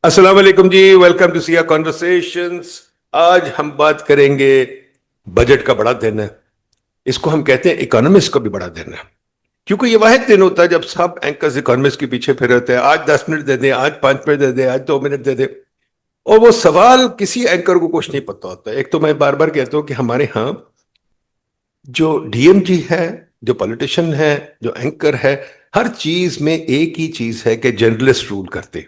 السلام علیکم جی، welcome to سیا کانورسیشنز۔ آج ہم بات کریں گے بجٹ کا بڑا دن ہے، اس کو ہم کہتے ہیں اکانومسٹ کا بھی بڑا دن ہے، کیونکہ یہ واحد دن ہوتا ہے جب سب اینکرز اکانومسٹ کے پیچھے پھر ہوتے ہیں، آج 10 منٹ دے دیں، آج 5 منٹ دے دیں، آج 2 منٹ دے دیں، اور وہ سوال کسی اینکر کو کچھ نہیں پتا ہوتا۔ ایک تو میں بار بار کہتا ہوں کہ ہمارے ہاں جو ڈی ایم جی ہے، جو پولیٹیشین ہے، جو اینکر ہے، ہر چیز میں ایک ہی چیز ہے کہ جرنلسٹ رول کرتے،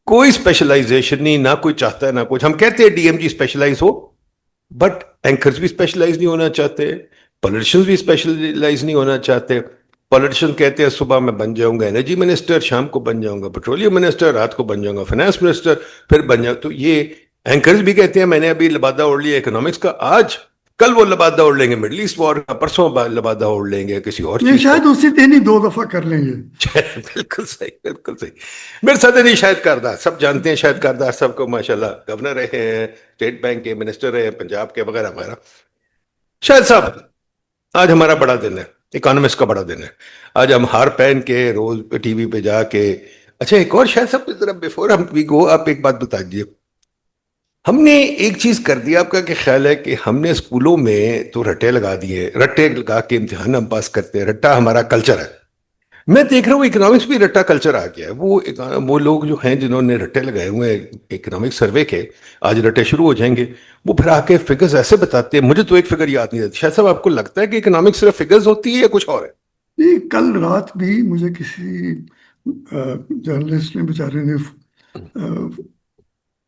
کوئی اسپیشلائزیشن نہیں، نہ کوئی چاہتا ہے نہ کچھ۔ ہم کہتے ہیں ڈی ایم جی اسپیشلائز ہو، بٹ اینکرز بھی اسپیشلائز نہیں ہونا چاہتے، پولیٹیشنز بھی اسپیشلائز نہیں ہونا چاہتے۔ پولیٹیشن کہتے ہیں صبح میں بن جاؤں گا انرجی منسٹر، شام کو بن جاؤں گا پیٹرولیم منسٹر، رات کو بن جاؤں گا فائنانس منسٹر، پھر بن جاؤں۔ تو یہ اینکرز بھی کہتے ہیں میں نے ابھی لبادہ اوڑھ لیا اکنامکس کا، آج کل وہ لبادہ اوڑھ لیں گے مڈل ایسٹ وار کا، پرسوں لبادہ اوڑھ لیں گے کسی اور یہ چیز کا۔ شاید اسی دن ہی 2 دفعہ کر لیں گے۔ بالکل صحیح، بالکل صحیح۔ میرے ساتھ نہیں شاہد کاردار، سب جانتے ہیں شاہد کاردار صاحب کو، ماشاءاللہ گورنر رہے ہیں، اسٹیٹ بینک کے منسٹر رہے ہیں پنجاب کے، وغیرہ وغیرہ۔ شاہد صاحب، آج ہمارا بڑا دن ہے، اکانومسٹ کا بڑا دن ہے۔ آج ہم ہار پہن کے روز ٹی وی پہ جا کے، اچھا ایک اور شاہد صاحب کی طرف بفور ہم وی گو، آپ ایک بات بتا دیجیے۔ ہم نے ایک چیز کر دیا، آپ کا کیا خیال ہے کہ ہم نے اسکولوں میں تو رٹے لگا دیے، رٹے لگا کے امتحان ہم پاس کرتے ہیں، رٹا ہمارا کلچر ہے۔ میں دیکھ رہا ہوں اکنامکس بھی رٹا کلچر آ گیا ہے۔ وہ لوگ جو ہیں جنہوں نے رٹے لگائے ہوئے ہیں اکنامک سروے کے، آج رٹے شروع ہو جائیں گے، وہ پھر آ کے فگرز ایسے بتاتے ہیں، مجھے تو ایک فگر یاد نہیں رہتی۔ شاید صاحب آپ کو لگتا ہے کہ اکنامکس صرف فگرز ہوتی ہے یا کچھ اور ہے؟ نہیں، کل رات بھی مجھے کسی جرنلسٹ نے بیچارے نے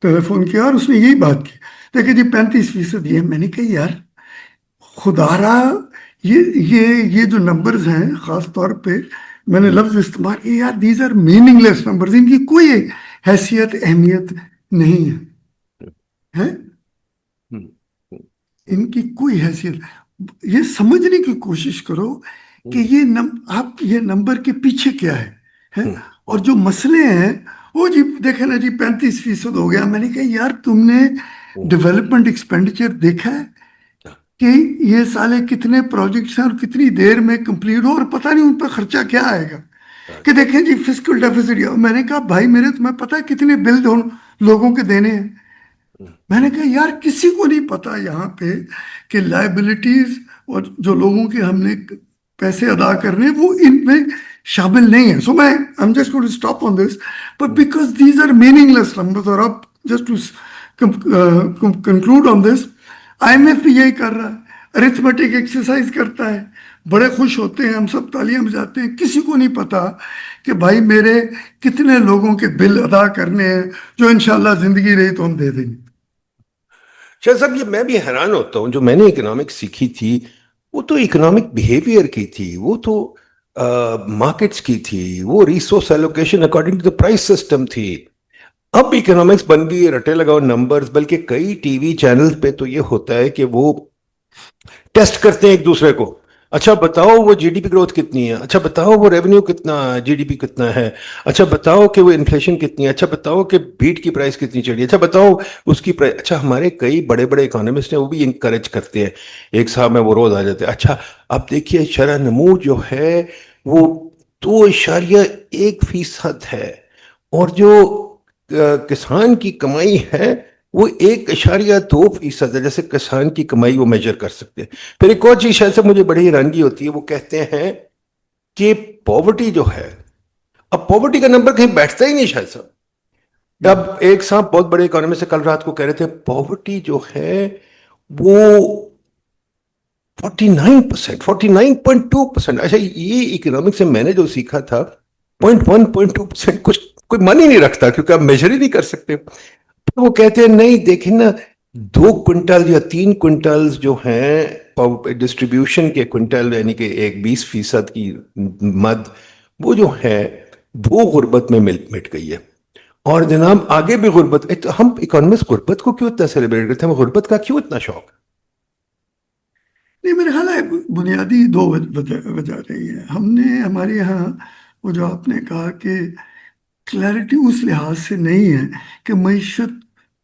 ٹیلی فون کیا اور اس نے یہی بات کی، دیکھیں جی 35% یہ۔ میں نے کہا یار خدا را، یہ جو نمبرز ہیں، خاص طور پہ میں نے لفظ استعمال کیا، یار these are meaningless numbers, ان کی کوئی حیثیت اہمیت نہیں ہے، ان کی کوئی حیثیت۔ یہ سمجھنے کی کوشش کرو کہ آپ یہ نمبر کے پیچھے کیا ہے، اور جو مسئلے ہیں وہ جی دیکھیں نا جی 35% ہو گیا۔ میں نے کہا یار تم نے ڈیولپمنٹ ایکسپینڈیچر دیکھا ہے کہ یہ سالے کتنے پروجیکٹس ہیں اور کتنی دیر میں کمپلیٹ ہو، اور پتہ نہیں ان پہ خرچہ کیا آئے گا، کہ دیکھیں جی فسکل ڈیفیسٹ۔ میں نے کہا بھائی میرے تمہیں پتہ ہے کتنے بل لوگوں کے دینے ہیں؟ میں نے کہا یار کسی کو نہیں پتا یہاں پہ کہ لائبلٹیز اور جو لوگوں کے ہم نے پیسے ادا کرنے وہ ان میں شامل نہیں ہیں۔ سو میں I'm just going to stop on this, but because these are meaningless numbers، اور اب just to conclude on this، IMF بھی یہی کر رہا ہے، ارتھمیٹک ایکسرسائز کرتا ہے، بڑے خوش ہوتے ہیں، ہم سب تالیاں بجاتے ہیں، کسی کو نہیں پتا کہ بھائی میرے کتنے لوگوں کے بل ادا کرنے ہیں جو انشاءاللہ زندگی رہی تو ہم دے دیں گے۔ شاہ صاحب یہ میں بھی حیران ہوتا ہوں، جو میں نے اکنامکس سیکھی تھی وہ تو اکنامک بیہیویئر کی تھی، وہ تو مارکیٹس کی تھی، وہ resource allocation according to the price system تھی۔ اب اکنامکس بن گئی رٹے لگاؤ نمبرز، بلکہ کئی ٹی وی چینل پہ تو یہ ہوتا ہے کہ وہ ٹیسٹ کرتے ہیں ایک دوسرے کو، اچھا بتاؤ وہ جی ڈی پی گروتھ کتنی ہے، اچھا بتاؤ وہ ریونیو کتنا، جی ڈی پی کتنا ہے، اچھا بتاؤ کہ وہ انفلیشن کتنی ہے، اچھا بتاؤ کہ بیٹ کی پرائس کتنی چڑھی ہے، اچھا بتاؤ اس کی پرائس۔ اچھا ہمارے کئی بڑے بڑے اکانومسٹ ہیں وہ بھی انکریج کرتے ہیں، ایک صاحب میں وہ روز آ جاتے ہیں۔ اچھا اب دیکھیے شرح نمو جو ہے وہ 2.1% ہے، اور جو کسان کی کمائی ہے وہ 1.2% ہے، جیسے کسان کی کمائی وہ میجر کر سکتے ہیں۔ پھر ایک اور چیز شاید سے مجھے بڑی حیرانگی ہوتی ہے، وہ کہتے ہیں کہ پاورٹی جو ہے، اب پاورٹی کا نمبر کہیں بیٹھتا ہی نہیں شاید صاحب۔ اب ایک صاحب بہت بڑے اکانومسٹ سے کل رات کو کہہ رہے تھے پاورٹی جو ہے وہ 49.2%۔ اچھا یہ اکنامکس سے میں نے جو سیکھا تھا 0.1 0.2% کچھ کوئی معنی نہیں رکھتا، کیونکہ آپ میجر ہی نہیں کر سکتے۔ وہ کہتے ہیں نہیں دیکھیں نا 2 کوئنٹل یا 3 کوئنٹل جو ہیں ڈسٹریبیوشن کے کوئنٹل، یعنی کہ 20% کی مد، وہ جو ہے وہ غربت میں مٹ گئی ہے، اور جناب آگے بھی غربت۔ ہم اکانومسٹ غربت کو کیوں اتنا سیلیبریٹ کرتے ہیں، ہمیں غربت کا کیوں اتنا شوق؟ نہیں میرے خیال ہے بنیادی 2 وجہ رہی ہے۔ ہم نے ہمارے یہاں وہ جو آپ نے کہا کہ کلیئرٹی اس لحاظ سے نہیں ہے کہ معیشت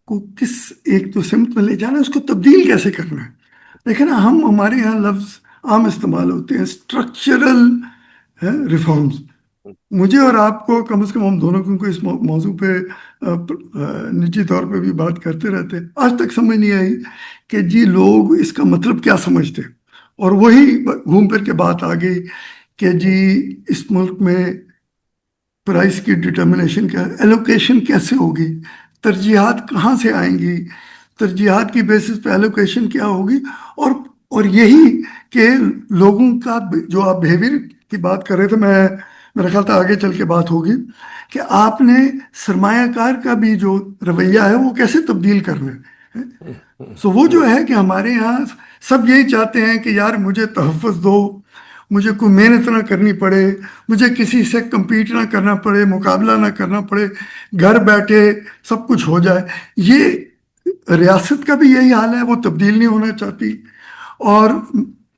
کو کس ایک تو سمت میں لے جانا ہے، اس کو تبدیل کیسے کرنا ہے۔ دیکھیں نا ہمارے یہاں لفظ عام استعمال ہوتے ہیں اسٹرکچرل ریفارمز، مجھے اور آپ کو کم از کم ہم دونوں کیونکہ اس موضوع پہ نجی طور پہ بھی بات کرتے رہتے، آج تک سمجھ نہیں آئی کہ جی لوگ اس کا مطلب کیا سمجھتے، اور وہی گھوم پھر کے بات آ گئی کہ جی اس ملک میں پرائس کی ڈٹرمنیشن کیا، ایلوکیشن کیسے ہوگی، ترجیحات کہاں سے آئیں گی، ترجیحات کی بیسس پہ ایلوکیشن کیا ہوگی، اور یہی کہ لوگوں کا جو آپ بیہیویئر کی بات کر رہے تھے، میرا خیال تھا آگے چل کے بات ہوگی کہ آپ نے سرمایہ کار کا بھی جو رویہ ہے وہ کیسے تبدیل کرنا ہے۔ سو وہ جو ہے کہ ہمارے یہاں سب یہی چاہتے ہیں کہ یار مجھے تحفظ دو، مجھے کوئی محنت نہ کرنی پڑے، مجھے کسی سے کمپیٹ نہ کرنا پڑے، مقابلہ نہ کرنا پڑے، گھر بیٹھے سب کچھ ہو جائے۔ یہ ریاست کا بھی یہی حال ہے، وہ تبدیل نہیں ہونا چاہتی، اور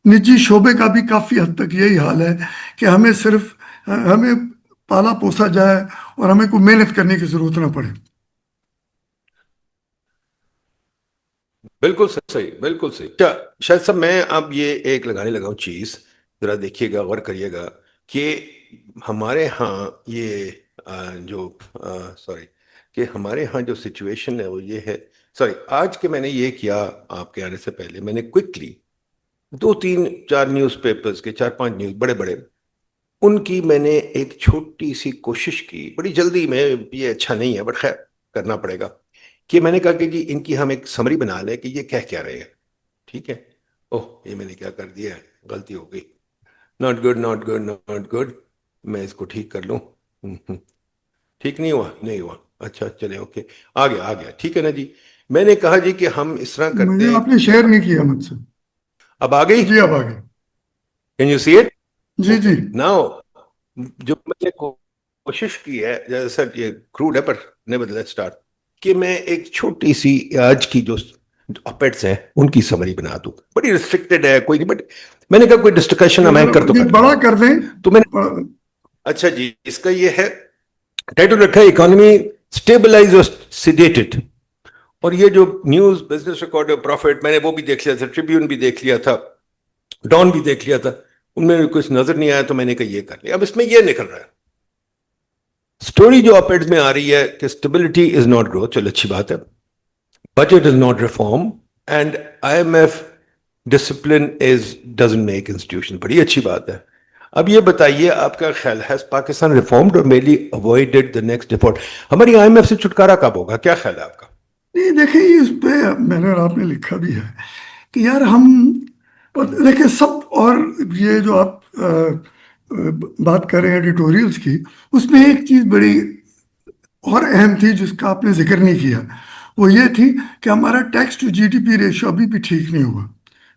نجی شعبے کا بھی کافی حد تک یہی حال ہے کہ ہمیں پالا پوسا جائے اور ہمیں کوئی محنت کرنے کی ضرورت نہ پڑے۔ بالکل صحیح، بالکل صحیح۔ کیا شاید صاحب میں اب یہ ایک لگانے لگا ہوں چیز، ذرا دیکھیے گا، غور کریے گا کہ ہمارے ہاں یہ جو سوری کہ ہمارے ہاں جو سچویشن ہے وہ یہ ہے، سوری آج کے میں نے یہ کیا، آپ کے آنے سے پہلے میں نے کوئکلی 2 3 4 نیوز پیپرز کے 4 5 نیوز بڑے بڑے، ان کی میں نے ایک چھوٹی سی کوشش کی، بڑی جلدی میں، یہ اچھا نہیں ہے بٹ خیر کرنا پڑے گا، کہ میں نے کہا کہ جی ان کی ہم ایک سمری بنا لیں کہ یہ کہہ کیا رہے ہیں، ٹھیک ہے؟ اوہ یہ میں نے کیا کر دیا ہے، غلطی ہو گئی، not good not good not good, میں اس کو ٹھیک کر لوں، ٹھیک نہیں ہوا، نہیں ہوا، اچھا چلے اوکے، آ گیا ٹھیک ہے نا جی۔ میں نے کہا جی کہ ہم اس طرح کرتے مجھے ہیں، آپ نے شیئر نہیں کیا مجھ سے۔ اب آ گئی، جی اب آگے۔ Can you see it? جی اوکے جی ناؤ، جو میں نے کوشش کی ہے، جیسا یہ کروڈ ہے پر نہیں بدلا اسٹارٹ، کہ میں ایک چھوٹی سی آج کی جو اپیٹس ہیں ان کی سمری بنا دوں، بڑی ریسٹرکٹڈ ہے کوئی نہیں، بٹ میں نے کہا کوئی ڈسکشن میں کر تو یہ کر بڑا لوں، کر دیں۔ تو میں نے اچھا جی اس کا یہ ہے ٹائٹل رکھا ہے اکانومی اسٹیبلائز اور سیڈیٹڈ، اور یہ جو نیوز بزنس ریکارڈ پروفٹ میں نے وہ بھی دیکھ لیا تھا، ٹریبیون بھی دیکھ لیا تھا، ڈان بھی دیکھ لیا تھا، ان میں کچھ نظر نہیں آیا تو میں نے کہا یہ کر لیا۔ اب اس میں یہ نکل رہا ہے سٹوری جو اپیڈ میں آ رہی ہے کہ اسٹیبلٹی از ناٹ گروتھ، چلو اچھی بات ہے، budget is not reform, and I M F discipline is doesn't make institution, بڑی اچھی بات ہے۔ اب یہ بتائیے آپ کا خیال ہے پاکستان ریفارمڈ اور میلی اوائڈڈ دا نیکسٹ ڈیفالٹ، ہماری آئی ایم ایف سے چھٹکارا کب ہوگا، کیا خیال ہے آپ کا؟ نہیں دیکھیں، اس پہ میں نے اور آپ نے لکھا بھی ہے کہ یار ہم دیکھیں سب، اور یہ جو آپ بات کر رہے ہیں ایڈیٹوریلز کی، اس میں ایک چیز بڑی اور اہم تھی جس کا آپ نے ذکر نہیں کیا، وہ یہ تھی کہ ہمارا tax to G D P ratio ابھی بھی ٹھیک نہیں ہوا،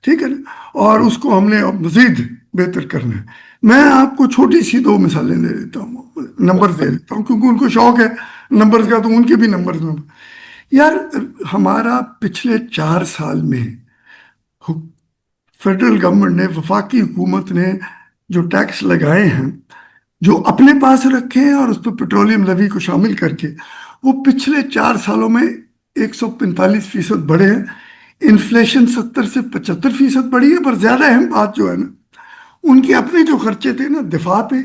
ٹھیک ہے نا، اور اس کو ہم نے مزید بہتر کرنا ہے۔ میں آپ کو چھوٹی سی 2 مثالیں دے دیتا ہوں، نمبر دے دیتا ہوں کیونکہ ان کو شوق ہے نمبرز کا، تو ان کے بھی نمبرز میں یار ہمارا پچھلے 4 سال میں فیڈرل گورنمنٹ نے، وفاقی حکومت نے جو ٹیکس لگائے ہیں، جو اپنے پاس رکھے ہیں اور اس پہ پیٹرولیم لیوی کو شامل کر کے، وہ پچھلے 4 سالوں میں 145% بڑھے ہیں۔ انفلیشن 70 سے 75% بڑھی ہے، پر زیادہ اہم بات جو ہے نا، ان کے اپنے جو خرچے تھے نا، دفاع پہ،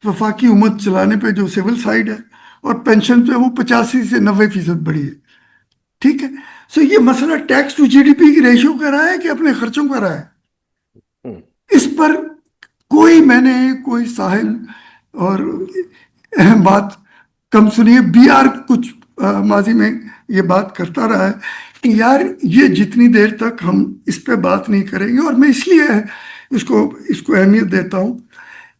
وفاقی حکومت چلانے پہ جو سول سائڈ ہے، اور پینشن پہ، وہ 85 سے 90% بڑھی ہے، ٹھیک ہے۔ سو یہ مسئلہ tax to G D P کی ریشو کا رہا ہے کہ اپنے خرچوں کا رہا ہے؟ اس پر میں نے کوئی ساحل اور اہم بات کم سنی ہے۔ بی آر کچھ ماضی میں یہ بات کرتا رہا ہے کہ یار یہ جتنی دیر تک ہم اس پہ بات نہیں کریں گے، اور میں اس لیے اس کو اہمیت دیتا ہوں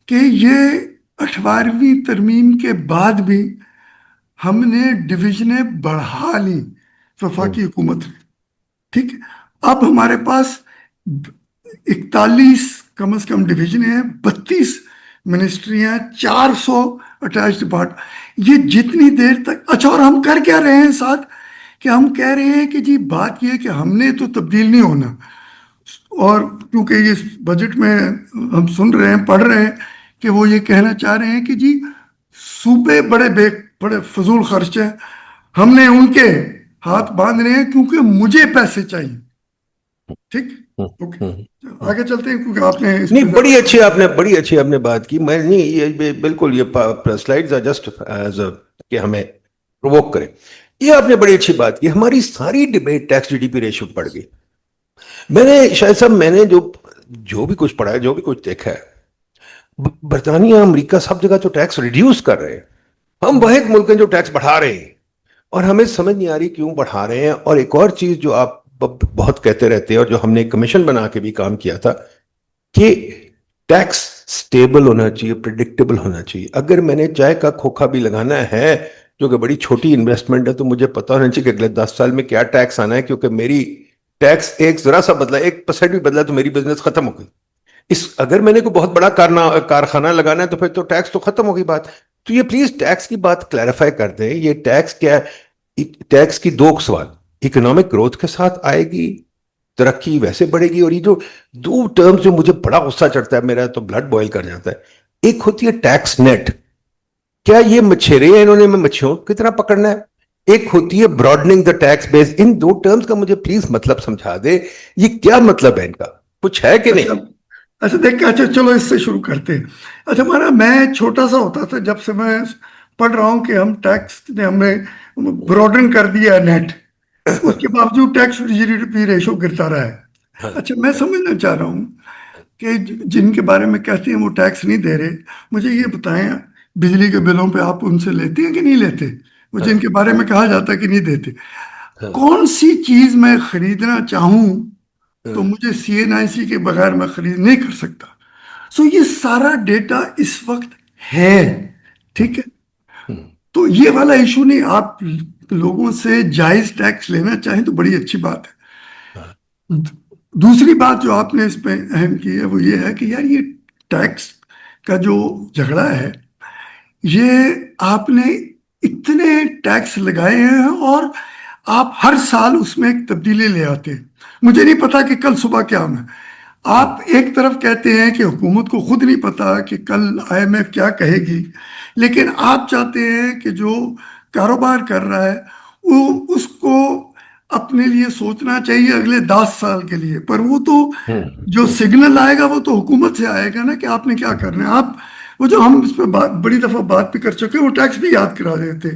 کہ یہ 18ویں ترمیم کے بعد بھی ہم نے ڈویژنیں بڑھا لی وفاقی حکومت نے، ٹھیک ہے۔ اب ہمارے پاس 41 کم از کم ڈویژنیں ہیں، 32 منسٹریاں، 400 اٹیچ ڈپارٹمنٹ۔ یہ جتنی دیر تک، اچھا، اور ہم کر کیا رہے ہیں ساتھ، کہ ہم کہہ رہے ہیں کہ جی بات یہ ہے کہ ہم نے تو تبدیل نہیں ہونا، اور کیونکہ یہ بجٹ میں ہم سن رہے ہیں، پڑھ رہے ہیں کہ وہ یہ کہنا چاہ رہے ہیں کہ جی صوبے بڑے فضول خرچ ہیں، ہم نے ان کے ہاتھ باندھنے ہیں کیونکہ مجھے پیسے چاہیے، ٹھیک۔ اوکے آگے چلتے ہیں کیونکہ آپ نے اس نہیں پہ بڑی اچھی آپ نے بات کی. میں نہیں یہ بالکل یہ سلائیڈز آر جسٹ ایز کہ ہمیں پرووک کریں. یہ آپ نے بڑی اچھی بات کی. ہماری ساری debate tax G D P ratio پڑ گئی. میں نے شاید صاحب میں نے جو بھی کچھ پڑھا ہے جو بھی کچھ دیکھا ہے, برطانیہ امریکہ سب جگہ تو ٹیکس ریڈیوس کر رہے ہیں. ہم واحد ملک ہیں جو ٹیکس بڑھا رہے ہیں, اور ہمیں سمجھ نہیں آ رہی کیوں بڑھا رہے ہیں. اور ایک اور چیز جو آپ بہت کہتے رہتے ہیں اور جو ہم نے کمیشن بنا کے بھی کام کیا تھا کہ ٹیکس سٹیبل ہونا چاہیے, پریڈکٹیبل ہونا چاہیے. اگر میں نے چائے کا کھوکھا بھی لگانا ہے جو کہ بڑی چھوٹی انویسٹمنٹ ہے, تو مجھے پتا ہونا چاہیے کہ اگلے 10 سال میں کیا ٹیکس آنا ہے, کیونکہ میری ٹیکس ایک ذرا سا بدلا, 1% بھی بدلا تو میری بزنس ختم ہو گئی. اگر میں نے کوئی بہت بڑا کارخانہ لگانا ہے تو پھر تو ٹیکس تو ختم ہوگی بات. تو یہ پلیز ٹیکس کی بات کلیریفائی کر دیں. یہ ٹیکس کیا, ٹیکس کی دو سوال, اکنامک گروتھ کے ساتھ آئے گی ترقی ویسے بڑھے گی, اور یہ جو دو ٹرمز جو مجھے بڑا غصہ چڑھتا ہے, میرا تو بلڈ بوائل کر جاتا ہے. ایک ہوتی ہے ٹیکس نیٹ, کیا یہ مچھیرے ہیں انہوں نے مچھیوں کی طرح پکڑنا ہے. ایک ہوتی ہے براڈننگ دا ٹیکس بیس. ان دو ٹرمز کا مجھے پلیز مطلب سمجھا دے, یہ کیا مطلب ہے ان کا, کچھ ہے کہ نہیں؟ اچھا دیکھ اچھا چلو اس سے شروع کرتے ہیں. اچھا ہمارا میں چھوٹا سا ہوتا تھا جب سے میں پڑھ رہا ہوں کہ ہم ٹیکس نے ہمیں براڈن کر دیا نیٹ, اس کے باوجود tax G D P ratio گرتا رہا ہے. اچھا میں سمجھنا چاہ رہا ہوں کہ جن کے بارے میں کہتے ہیں وہ ٹیکس نہیں دے رہے, مجھے یہ بتائیں بجلی کے بلوں پہ آپ ان سے لیتے ہیں کہ نہیں لیتے؟ وہ جن کے بارے میں کہا جاتا ہے کہ نہیں دیتے, کون سی چیز میں خریدنا چاہوں تو مجھے سی این آئی سی کے بغیر میں خرید نہیں کر سکتا. سو یہ سارا ڈیٹا اس وقت ہے, ٹھیک ہے. تو یہ والا ایشو نہیں, آپ لوگوں سے جائز ٹیکس لینا چاہیں تو بڑی اچھی بات ہے. دوسری بات جو آپ نے اس پہ اہم کی ہے وہ یہ ہے کہ یار یہ ٹیکس کا جو جھگڑا ہے, یہ آپ نے اتنے ٹیکس لگائے ہیں اور آپ ہر سال اس میں ایک تبدیلی لے آتے ہیں. مجھے نہیں پتا کہ کل صبح کیا ہے. آپ ایک طرف کہتے ہیں کہ حکومت کو خود نہیں پتا کہ کل آئی ایم ایف کیا کہے گی, لیکن آپ چاہتے ہیں کہ جو کاروبار کر رہا ہے وہ اس کو اپنے لیے سوچنا چاہیے اگلے 10 سال کے لیے. پر وہ تو جو سگنل آئے گا وہ تو حکومت سے آئے گا نا کہ آپ نے کیا کرنا ہے. آپ وہ جو ہم اس پہ بڑی دفعہ بات بھی کر چکے ہیں, وہ ٹیکس بھی یاد کرا دیتے.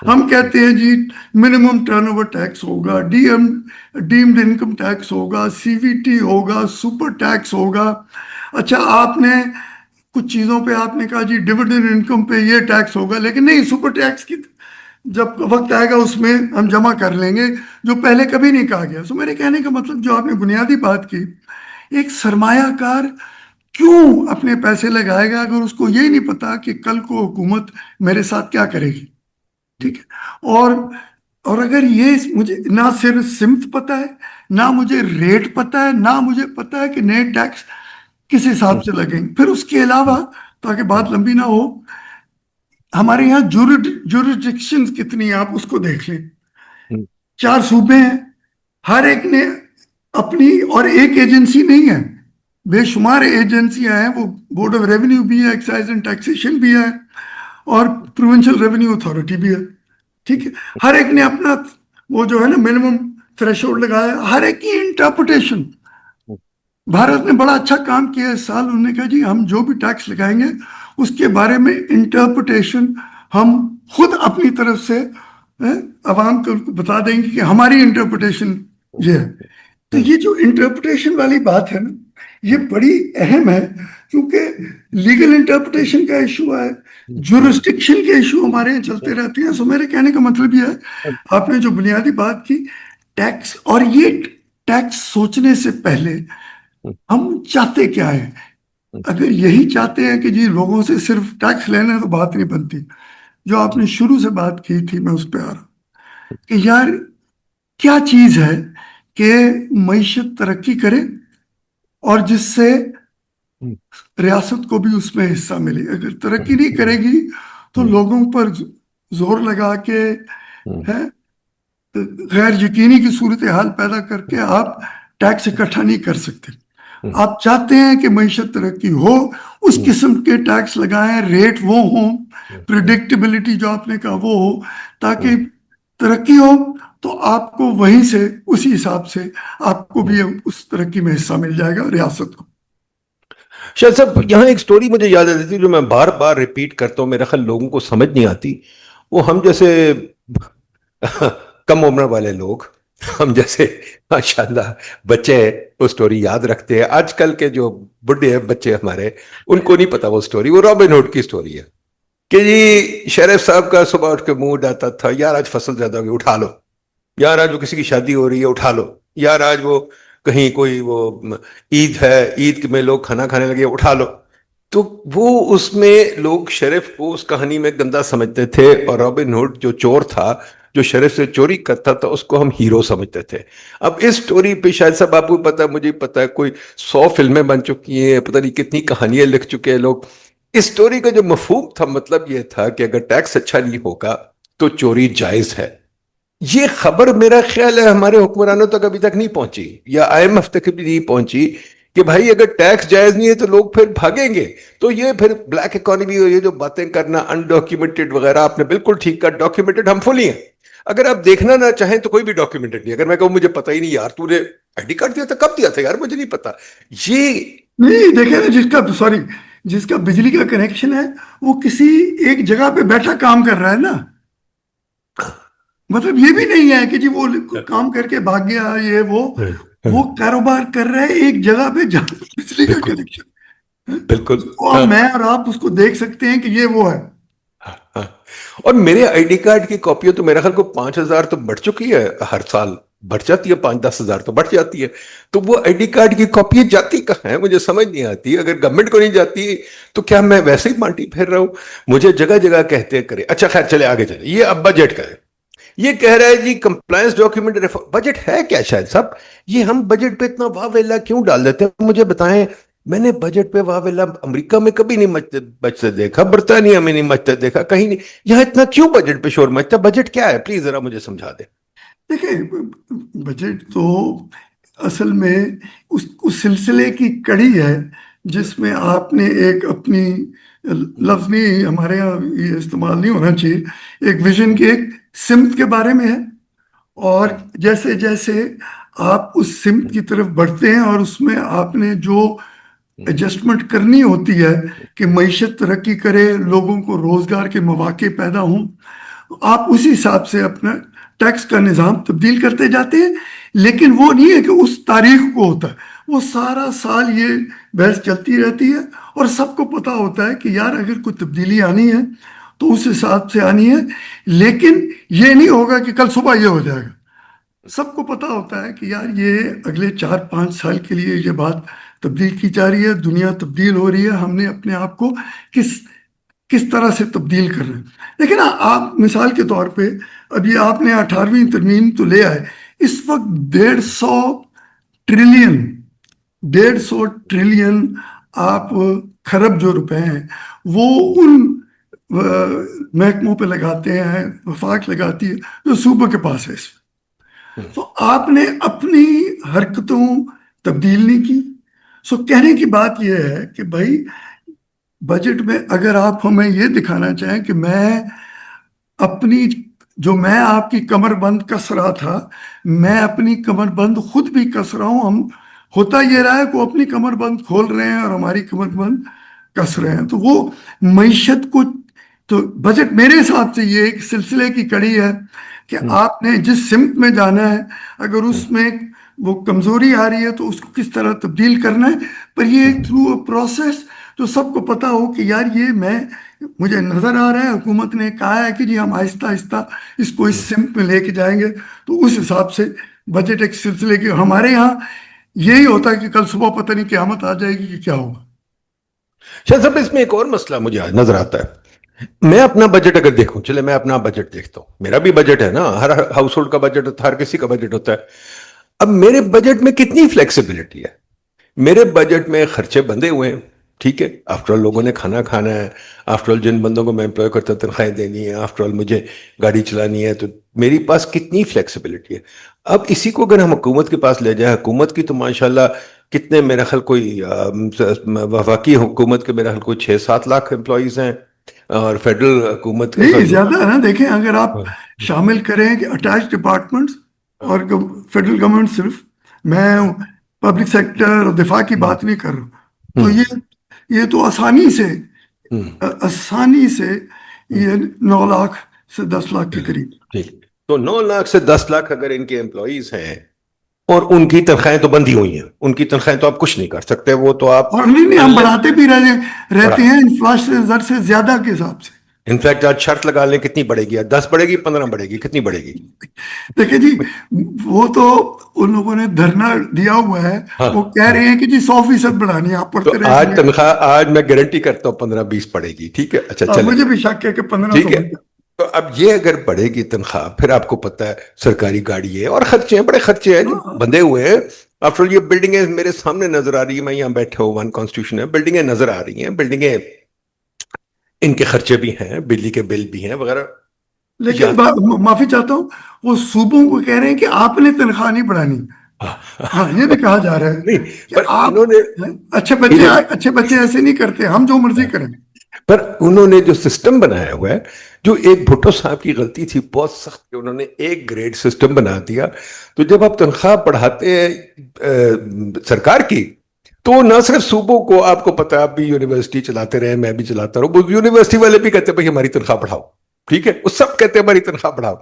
ہم کہتے ہیں جی منیمم ٹرن اوور ٹیکس ہوگا, ڈیمڈ انکم ٹیکس ہوگا, سی وی ٹی ہوگا, سپر ٹیکس ہوگا. اچھا آپ نے کچھ چیزوں پہ آپ نے کہا جی ڈیویڈنڈ انکم پہ یہ ٹیکس ہوگا, لیکن نہیں, سپر ٹیکس کی جب وقت آئے گا اس میں ہم جمع کر لیں گے, جو پہلے کبھی نہیں کہا گیا. سو میرے کہنے کا مطلب جو آپ نے بنیادی بات کی, ایک سرمایہ کار کیوں اپنے پیسے لگائے گا اگر اس کو یہی نہیں پتا کہ کل کو حکومت میرے ساتھ کیا کرے گی, ٹھیک ہے. اور اگر یہ مجھے نہ صرف سمت پتا ہے, نہ مجھے ریٹ پتا ہے, نہ مجھے پتا ہے کہ نئے ٹیکس کس حساب سے لگیں گے. پھر اس کے علاوہ, تاکہ بات لمبی نہ ہو, ہمارے یہاں جورسڈکشن کتنی ہیں آپ اس کو دیکھ لیں. 4 صوبے ہیں, ہر ایک نے اپنی, اور ایک ایجنسی نہیں ہے, بے شمار ایجنسیاں ہیں. وہ بورڈ آف ریونیو بھی ہے, ایکسائز اینڈ ٹیکسیشن بھی ہے, اور پروونشل ریونیو اتھارٹی بھی ہے, ٹھیک ہے. ہر ایک نے اپنا وہ جو ہے نا منیمم تھریش ہولڈ لگایا, ہر ایک کی انٹرپریٹیشن. بھارت نے بڑا اچھا کام کیا اس سال, انہوں نے کہا جی ہم جو بھی ٹیکس لگائیں گے اس کے بارے میں انٹرپریٹیشن ہم خود اپنی طرف سے عوام کو بتا دیں گے کہ ہماری انٹرپریٹیشن یہ ہے. تو یہ جو انٹرپریٹیشن والی بات ہے نا, یہ بڑی اہم ہے, کیونکہ لیگل انٹرپریٹیشن کا ایشو ہے, جورسڈکشن کے ایشو ہمارے یہاں چلتے رہتے ہیں. سو میرے کہنے کا مطلب یہ ہے, آپ نے جو بنیادی بات کی ٹیکس, اور یہ ٹیکس سوچنے سے پہلے ہم چاہتے کیا ہے. اگر یہی چاہتے ہیں کہ جی لوگوں سے صرف ٹیکس لینا ہے تو بات نہیں بنتی. جو آپ نے شروع سے بات کی تھی میں اس پہ آ رہا ہوں کہ یار کیا چیز ہے کہ معیشت ترقی کرے اور جس سے ریاست کو بھی اس میں حصہ ملے. اگر ترقی نہیں کرے گی تو لوگوں پر زور لگا کے غیر یقینی کی صورتحال پیدا کر کے آپ ٹیکس اکٹھا نہیں کر سکتے. آپ چاہتے ہیں کہ معیشت ترقی ہو, اس قسم کے ٹیکس لگائیں, ریٹ وہ ہوں, پریڈکٹیبلٹی جو آپ نے کہا وہ ہو, تاکہ ترقی ہو تو آپ کو وہیں سے اسی حساب سے آپ کو بھی اس ترقی میں حصہ مل جائے گا ریاست کو. شاید صاحب یہاں ایک سٹوری مجھے یاد آتی ہے جو میں بار بار ریپیٹ کرتا ہوں، میرا خیال لوگوں کو سمجھ نہیں آتی. وہ ہم جیسے کم عمر والے لوگ، ہم جیسے ماشاءاللہ بچے وہ سٹوری یاد رکھتے ہیں. آج کل کے جو بڈھے ہیں بچے ہمارے، ان کو نہیں پتا وہ سٹوری. وہ رابن ہوڈ کی سٹوری ہے کہ جی شریف صاحب کا صبح اٹھ کے موڈ آتا تھا، یار آج فصل زیادہ ہوگی اٹھا لو، یار آج وہ کسی کی شادی ہو رہی ہے اٹھا لو، یار آج وہ کہیں کوئی وہ عید ہے، عید میں لوگ کھانا کھانے لگے اٹھا لو. تو وہ اس میں لوگ شریف کو اس کہانی میں گندا سمجھتے تھے، اور رابن ہوڈ جو چور تھا جو شریف سے چوری کرتا تھا اس کو ہم ہیرو سمجھتے تھے. اب اس سٹوری پہ شاید صاحب آپ کو پتا، مجھے پتا ہے کوئی 100 فلمیں بن چکی ہیں، پتہ نہیں کتنی کہانیاں لکھ چکے ہیں لوگ. اس سٹوری کا جو مفہوم تھا مطلب یہ تھا کہ اگر ٹیکس اچھا نہیں ہوگا تو چوری جائز ہے. یہ خبر میرا خیال ہے ہمارے حکمرانوں تک ابھی تک نہیں پہنچی، یا IMF تک بھی نہیں پہنچی کہ بھائی اگر ٹیکس جائز نہیں ہے تو لوگ پھر بھاگیں گے. تو یہ پھر بلیک اکانومی اور یہ جو باتیں کرنا انڈاکیومنٹڈ وغیرہ، آپ نے بالکل ٹھیک کہا. ڈاکیومنٹڈ ہم فلی ہیں، اگر آپ دیکھنا نہ چاہیں تو کوئی بھی ڈاکیومنٹڈ نہیں. اگر میں کہوں مجھے پتہ ہی نہیں یار تو نے ID کارڈ دیا تھا، کب دیا تھا یار مجھے نہیں پتا. یہ نہیں دیکھیں نا، جس کا بجلی کا کنیکشن ہے وہ کسی ایک جگہ پہ بیٹھا کام کر رہا ہے نا. مطلب یہ بھی نہیں ہے کہ جی وہ کام کر کے بھاگ گیا، یہ وہ کاروبار کر رہے ہیں ایک جگہ پہ جہاں بجلی کا بالکل کنیکشن. بالکل. اور میں اور آپ اس کو دیکھ سکتے ہیں کہ یہ وہ ہے. ہاں. اور میرے ID کارڈ کی کاپیاں تو میرا خیال کو 5,000 تو بڑھ چکی ہے، ہر سال بڑھ جاتی ہے، 5-10 ہزار تو بڑھ جاتی ہے. تو وہ ID کارڈ کی کاپیاں جاتی کہاں ہیں مجھے سمجھ نہیں آتی. اگر گورنمنٹ کو نہیں جاتی تو کیا میں ویسے ہی مانٹی پھیر رہا ہوں؟ مجھے جگہ جگہ کہتے کرے. اچھا خیر چلے آگے چلے. یہ اب بجٹ کا ہے، یہ کہہ رہا ہے جی کمپلائنس ڈاکیومنٹ. بجٹ ہے کیا شاید صاحب؟ یہ ہم بجٹ پہ اتنا واہ ویلا کیوں ڈال دیتے ہیں مجھے بتائیں. میں نے بجٹ پہ واہ ویلا امریکہ میں کبھی نہیں بچتے دیکھا، برطانیہ میں نہیں مچتے دیکھا، کہیں نہیں. یہاں اتنا کیوں بجٹ پہ شور مچتا؟ بجٹ کیا ہے پلیز ذرا مجھے سمجھا دیں. دیکھیں بجٹ تو اصل میں اس سلسلے کی کڑی ہے جس میں آپ نے ایک اپنی لفظ نہیں، ہمارے یہاں یہ استعمال نہیں ہونا چاہیے، ایک ویژن کی ایک سمت کے بارے میں ہے. اور جیسے جیسے آپ اس سمت کی طرف بڑھتے ہیں اور اس میں آپ نے جو ایڈجسٹمنٹ کرنی ہوتی ہے کہ معیشت ترقی کرے، لوگوں کو روزگار کے مواقع پیدا ہوں، آپ اسی حساب سے اپنا ٹیکس کا نظام تبدیل کرتے جاتے ہیں. لیکن وہ نہیں ہے کہ اس تاریخ کو ہوتا ہے، وہ سارا سال یہ بحث چلتی رہتی ہے اور سب کو پتا ہوتا ہے کہ یار اگر کوئی تبدیلی آنی ہے تو اس حساب سے آنی ہے. لیکن یہ نہیں ہوگا کہ کل صبح یہ ہو جائے گا. سب کو پتا ہوتا ہے کہ یار یہ اگلے 4-5 سال کے لیے یہ بات تبدیل کی جا رہی ہے، دنیا تبدیل ہو رہی ہے، ہم نے اپنے آپ کو کس طرح سے تبدیل کر رہے ہیں. لیکن آپ مثال کے طور پہ ابھی آپ نے 18ویں ترمیم تو لے آئے، اس وقت 150 ٹریلین آپ خرب جو روپے ہیں وہ ان محکموں پہ لگاتے ہیں، وفاق لگاتی ہے جو صوبوں کے پاس ہے. اس تو آپ نے اپنی حرکتوں تبدیل نہیں کی. سو کہنے کی بات یہ ہے کہ بھائی بجٹ میں اگر آپ ہمیں یہ دکھانا چاہیں کہ میں آپ کی کمر بند کس رہا تھا، میں اپنی کمر بند خود بھی کس رہا ہوں، ہم ہوتا یہ رہا ہے کہ وہ اپنی کمر بند کھول رہے ہیں اور ہماری کمر بند کس رہے ہیں. تو وہ معیشت کو، تو بجٹ میرے حساب سے یہ ایک سلسلے کی کڑی ہے کہ آپ نے جس سمت میں جانا ہے، اگر اس میں وہ کمزوری آ رہی ہے تو اس کو کس طرح تبدیل کرنا ہے. پر یہ تھرو اے پروسیس جو سب کو پتا ہو کہ یار یہ مجھے نظر آ رہا ہے، حکومت نے کہا ہے کہ جی ہم آہستہ آہستہ اس کو اس سمت میں لے کے جائیں گے. تو اس حساب سے بجٹ ایک سلسلے کے، ہمارے یہاں یہی ہوتا ہے کہ کل صبح پتہ نہیں قیامت آ جائے گی کہ کیا ہوگا. شاید صاحب اس میں ایک اور مسئلہ مجھے نظر آتا ہے. میں اپنا بجٹ اگر دیکھوں، چلے میں اپنا بجٹ دیکھتا ہوں، میرا بھی بجٹ ہے نا، ہر ہاؤس ہولڈ کا بجٹ ہوتا ہے، ہر کسی کا بجٹ ہوتا ہے. اب میرے بجٹ میں کتنی فلیکسیبلٹی ہے؟ میرے بجٹ میں خرچے بندے ہوئے ہیں، ٹھیک ہے، آفٹر آل لوگوں نے کھانا کھانا ہے، آفٹر آل جن بندوں کو میں امپلوائے کرتا ہوں تنخواہیں دینی ہے، آفٹر آل مجھے گاڑی چلانی ہے، تو میری پاس کتنی فلیکسیبلٹی ہے. اب اسی کو اگر ہم حکومت کے پاس لے جائیں، حکومت کی تو ماشاءاللہ کتنے، میرا خیال کوئی وفاقی حکومت کے میرا خیال کوئی 6-7 لاکھ امپلائیز ہیں، اور فیڈرل حکومت نہیں زیادہ ہے نا. دیکھیں اگر آپ شامل کریں کہ اٹیچ ڈپارٹمنٹس اور فیڈرل گورنمنٹ صرف، میں پبلک سیکٹر اور دفاع کی بات نہیں کر رہا ہوں، تو یہ تو آسانی سے یہ 9 لاکھ سے 10 لاکھ کے قریب. ٹھیک، تو 9 لاکھ سے 10 لاکھ اگر ان کے امپلائیز ہیں اور ان کی تنخواہیں تو بندی ہوئی ہیں، ان کی تنخواہیں تو آپ کچھ نہیں کر سکتے، وہ تو آپ اور نہیں ہم بڑھاتے بھی رہتے ہیں انفلاشن زر سے زیادہ کے حساب سے. انفیکٹ آج شرط لگا لیں کتنی بڑھے گی، 10 بڑھے گی، 15 بڑھے گی، کتنی بڑھے گی؟ دیکھیں جی وہ تو ان لوگوں نے دھرنا دیا ہوا ہے، وہ کہہ رہے ہیں کہ جی 100% بڑھانی ہے، آپ پڑھتے رہے. آج تنخواہ آج میں گارنٹی کرتا ہوں 15-20 پڑے گی. ٹھیک ہے، اچھا چلے، مجھے بھی شک ہے کہ 15 ٹھیک ہے. تو اب یہ اگر بڑھے گی تنخواہ، پھر آپ کو پتا ہے سرکاری گاڑی ہے اور خرچے ہیں، بڑے خرچے ہیں جو بندے ہوئے ہیں. آفٹر یہ بلڈنگیں میرے سامنے نظر آ رہی ہیں، میں یہاں بیٹھا ہوں 1 کانسٹیٹیوشن ہے، بلڈنگیں نظر آ رہی ہیں، بلڈنگیں ان کے خرچے بھی ہیں، بجلی کے بل بھی ہیں وغیرہ. لیکن معافی چاہتا ہوں، وہ صوبوں کو کہہ رہے ہیں کہ آپ نے تنخواہ نہیں بڑھانی. ہاں یہ بھی کہا جا رہا ہے نہیں، کہ پر آپ انہوں نے اچھے بچے ایسے نہیں کرتے، ہم جو مرضی کریں. پر انہوں نے جو سسٹم بنایا ہوا ہے، جو ایک بھٹو صاحب کی غلطی تھی بہت سخت کہ انہوں نے ایک گریڈ سسٹم بنا دیا. تو جب آپ تنخواہ بڑھاتے ہیں سرکار کی، تو نہ صرف صوبوں کو، آپ کو پتا ہے آپ بھی یونیورسٹی چلاتے رہے، میں بھی چلاتا رہا ہوں، یونیورسٹی والے بھی کہتے ہیں بھائی ہماری تنخواہ بڑھاؤ. ٹھیک ہے، وہ سب کہتے ہیں ہماری تنخواہ بڑھاؤ،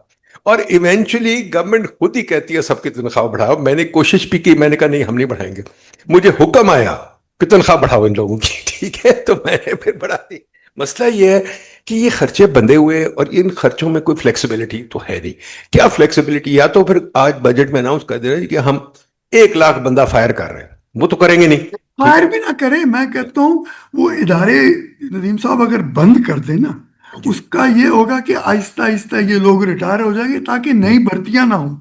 اور ایونچولی گورنمنٹ خود ہی کہتی ہے سب کی تنخواہ بڑھاؤ. میں نے کوشش بھی کی، میں نے کہا نہیں ہم نہیں بڑھائیں گے، مجھے حکم آیا کہ تنخواہ بڑھاؤ ان لوگوں کی. ٹھیک ہے، تو میں نے پھر بڑھا دی. مسئلہ یہ ہے کہ یہ خرچے بندے ہوئے اور ان خرچوں میں کوئی فلیکسیبلٹی تو ہے نہیں. کیا فلیکسیبلٹی؟ یا تو پھر آج بجٹ میں اناؤنس کر دے رہے ہیں کہ ہم 1 لاکھ بندہ فائر کر رہے ہیں، وہ تو کریں گے نہیں. فائر بھی نہ کریں، میں کہتا ہوں وہ ادارے ندیم صاحب اگر بند کر دیں نا، اس کا یہ ہوگا کہ آہستہ آہستہ یہ لوگ ریٹائر ہو جائیں گے تاکہ نئی بھرتیاں نہ ہوں.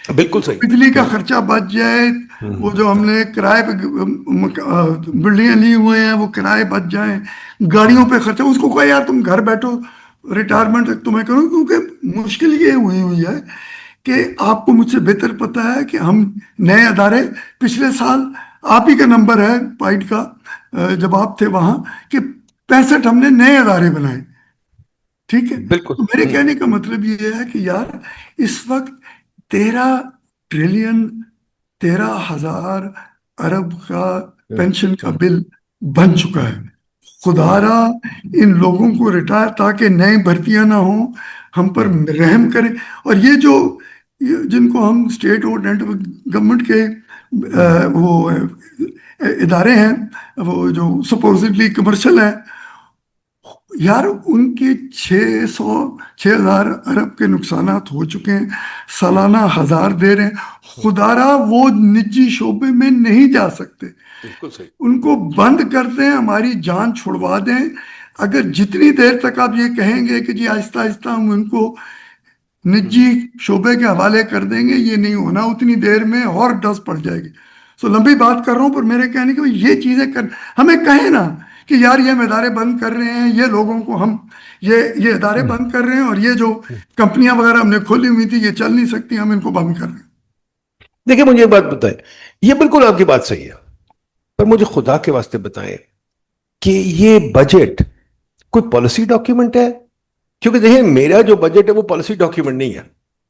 بالکل صحیح. بجلی کا خرچہ بچ جائے، وہ جو ہم نے کرائے پہ بلڈنگیں لی ہوئے ہیں وہ کرائے بچ جائیں، گاڑیوں پہ خرچہ، اس کو کہا یار تم گھر بیٹھو ریٹائرمنٹ تک تمہیں کرو. کیونکہ مشکل یہ ہوئی ہے کہ آپ کو مجھ سے بہتر پتا ہے کہ ہم نئے ادارے، پچھلے سال آپ ہی کا نمبر ہے پائٹ کا جب آپ تھے وہاں، کہ 65 ہم نے نئے ادارے بنائے. ٹھیک ہے، بالکل. تو میرے کہنے کا مطلب یہ ہے کہ یار اس وقت 13 ٹریلین 13,000 ارب کا پینشن کا بل بن چکا ہے. خدارا ان لوگوں کو ریٹائر تاکہ نئے بھرتیاں نہ ہوں، ہم پر رحم کریں. اور یہ جو جن کو ہم اسٹیٹ اور گورنمنٹ کے وہ ادارے ہیں، وہ جو سپوزٹلی کمرشل ہیں، یار ان کے 6,000 ارب کے نقصانات ہو چکے ہیں، سالانہ 1,000 دے رہے ہیں. خدارا وہ نجی شعبے میں نہیں جا سکتے، بالکل صحیح. ان کو بند کر دیں، ہماری جان چھڑوا دیں. اگر جتنی دیر تک آپ یہ کہیں گے کہ جی آہستہ آہستہ ہم ان کو نجی شعبے کے حوالے کر دیں گے، یہ نہیں ہونا، اتنی دیر میں اور ڈس پڑ جائے گی. سو لمبی بات کر رہا ہوں، پر میرے کہنے کہ یہ چیزیں ہمیں کہیں نا کہ یار یہ ہم ادارے بند کر رہے ہیں، یہ لوگوں کو ہم یہ ادارے بند کر رہے ہیں، اور یہ جو کمپنیاں وغیرہ ہم نے کھولی ہوئی تھی یہ چل نہیں سکتی، ہم ان کو بند کر رہے ہیں. دیکھیں مجھے ایک بات بتائیں، یہ بالکل آپ کی بات صحیح ہے، پر مجھے خدا کے واسطے بتائیں کہ یہ بجٹ کوئی پالیسی ڈاکیومنٹ ہے؟ کیونکہ دیکھیں میرا جو بجٹ ہے وہ پالیسی ڈاکیومنٹ نہیں ہے.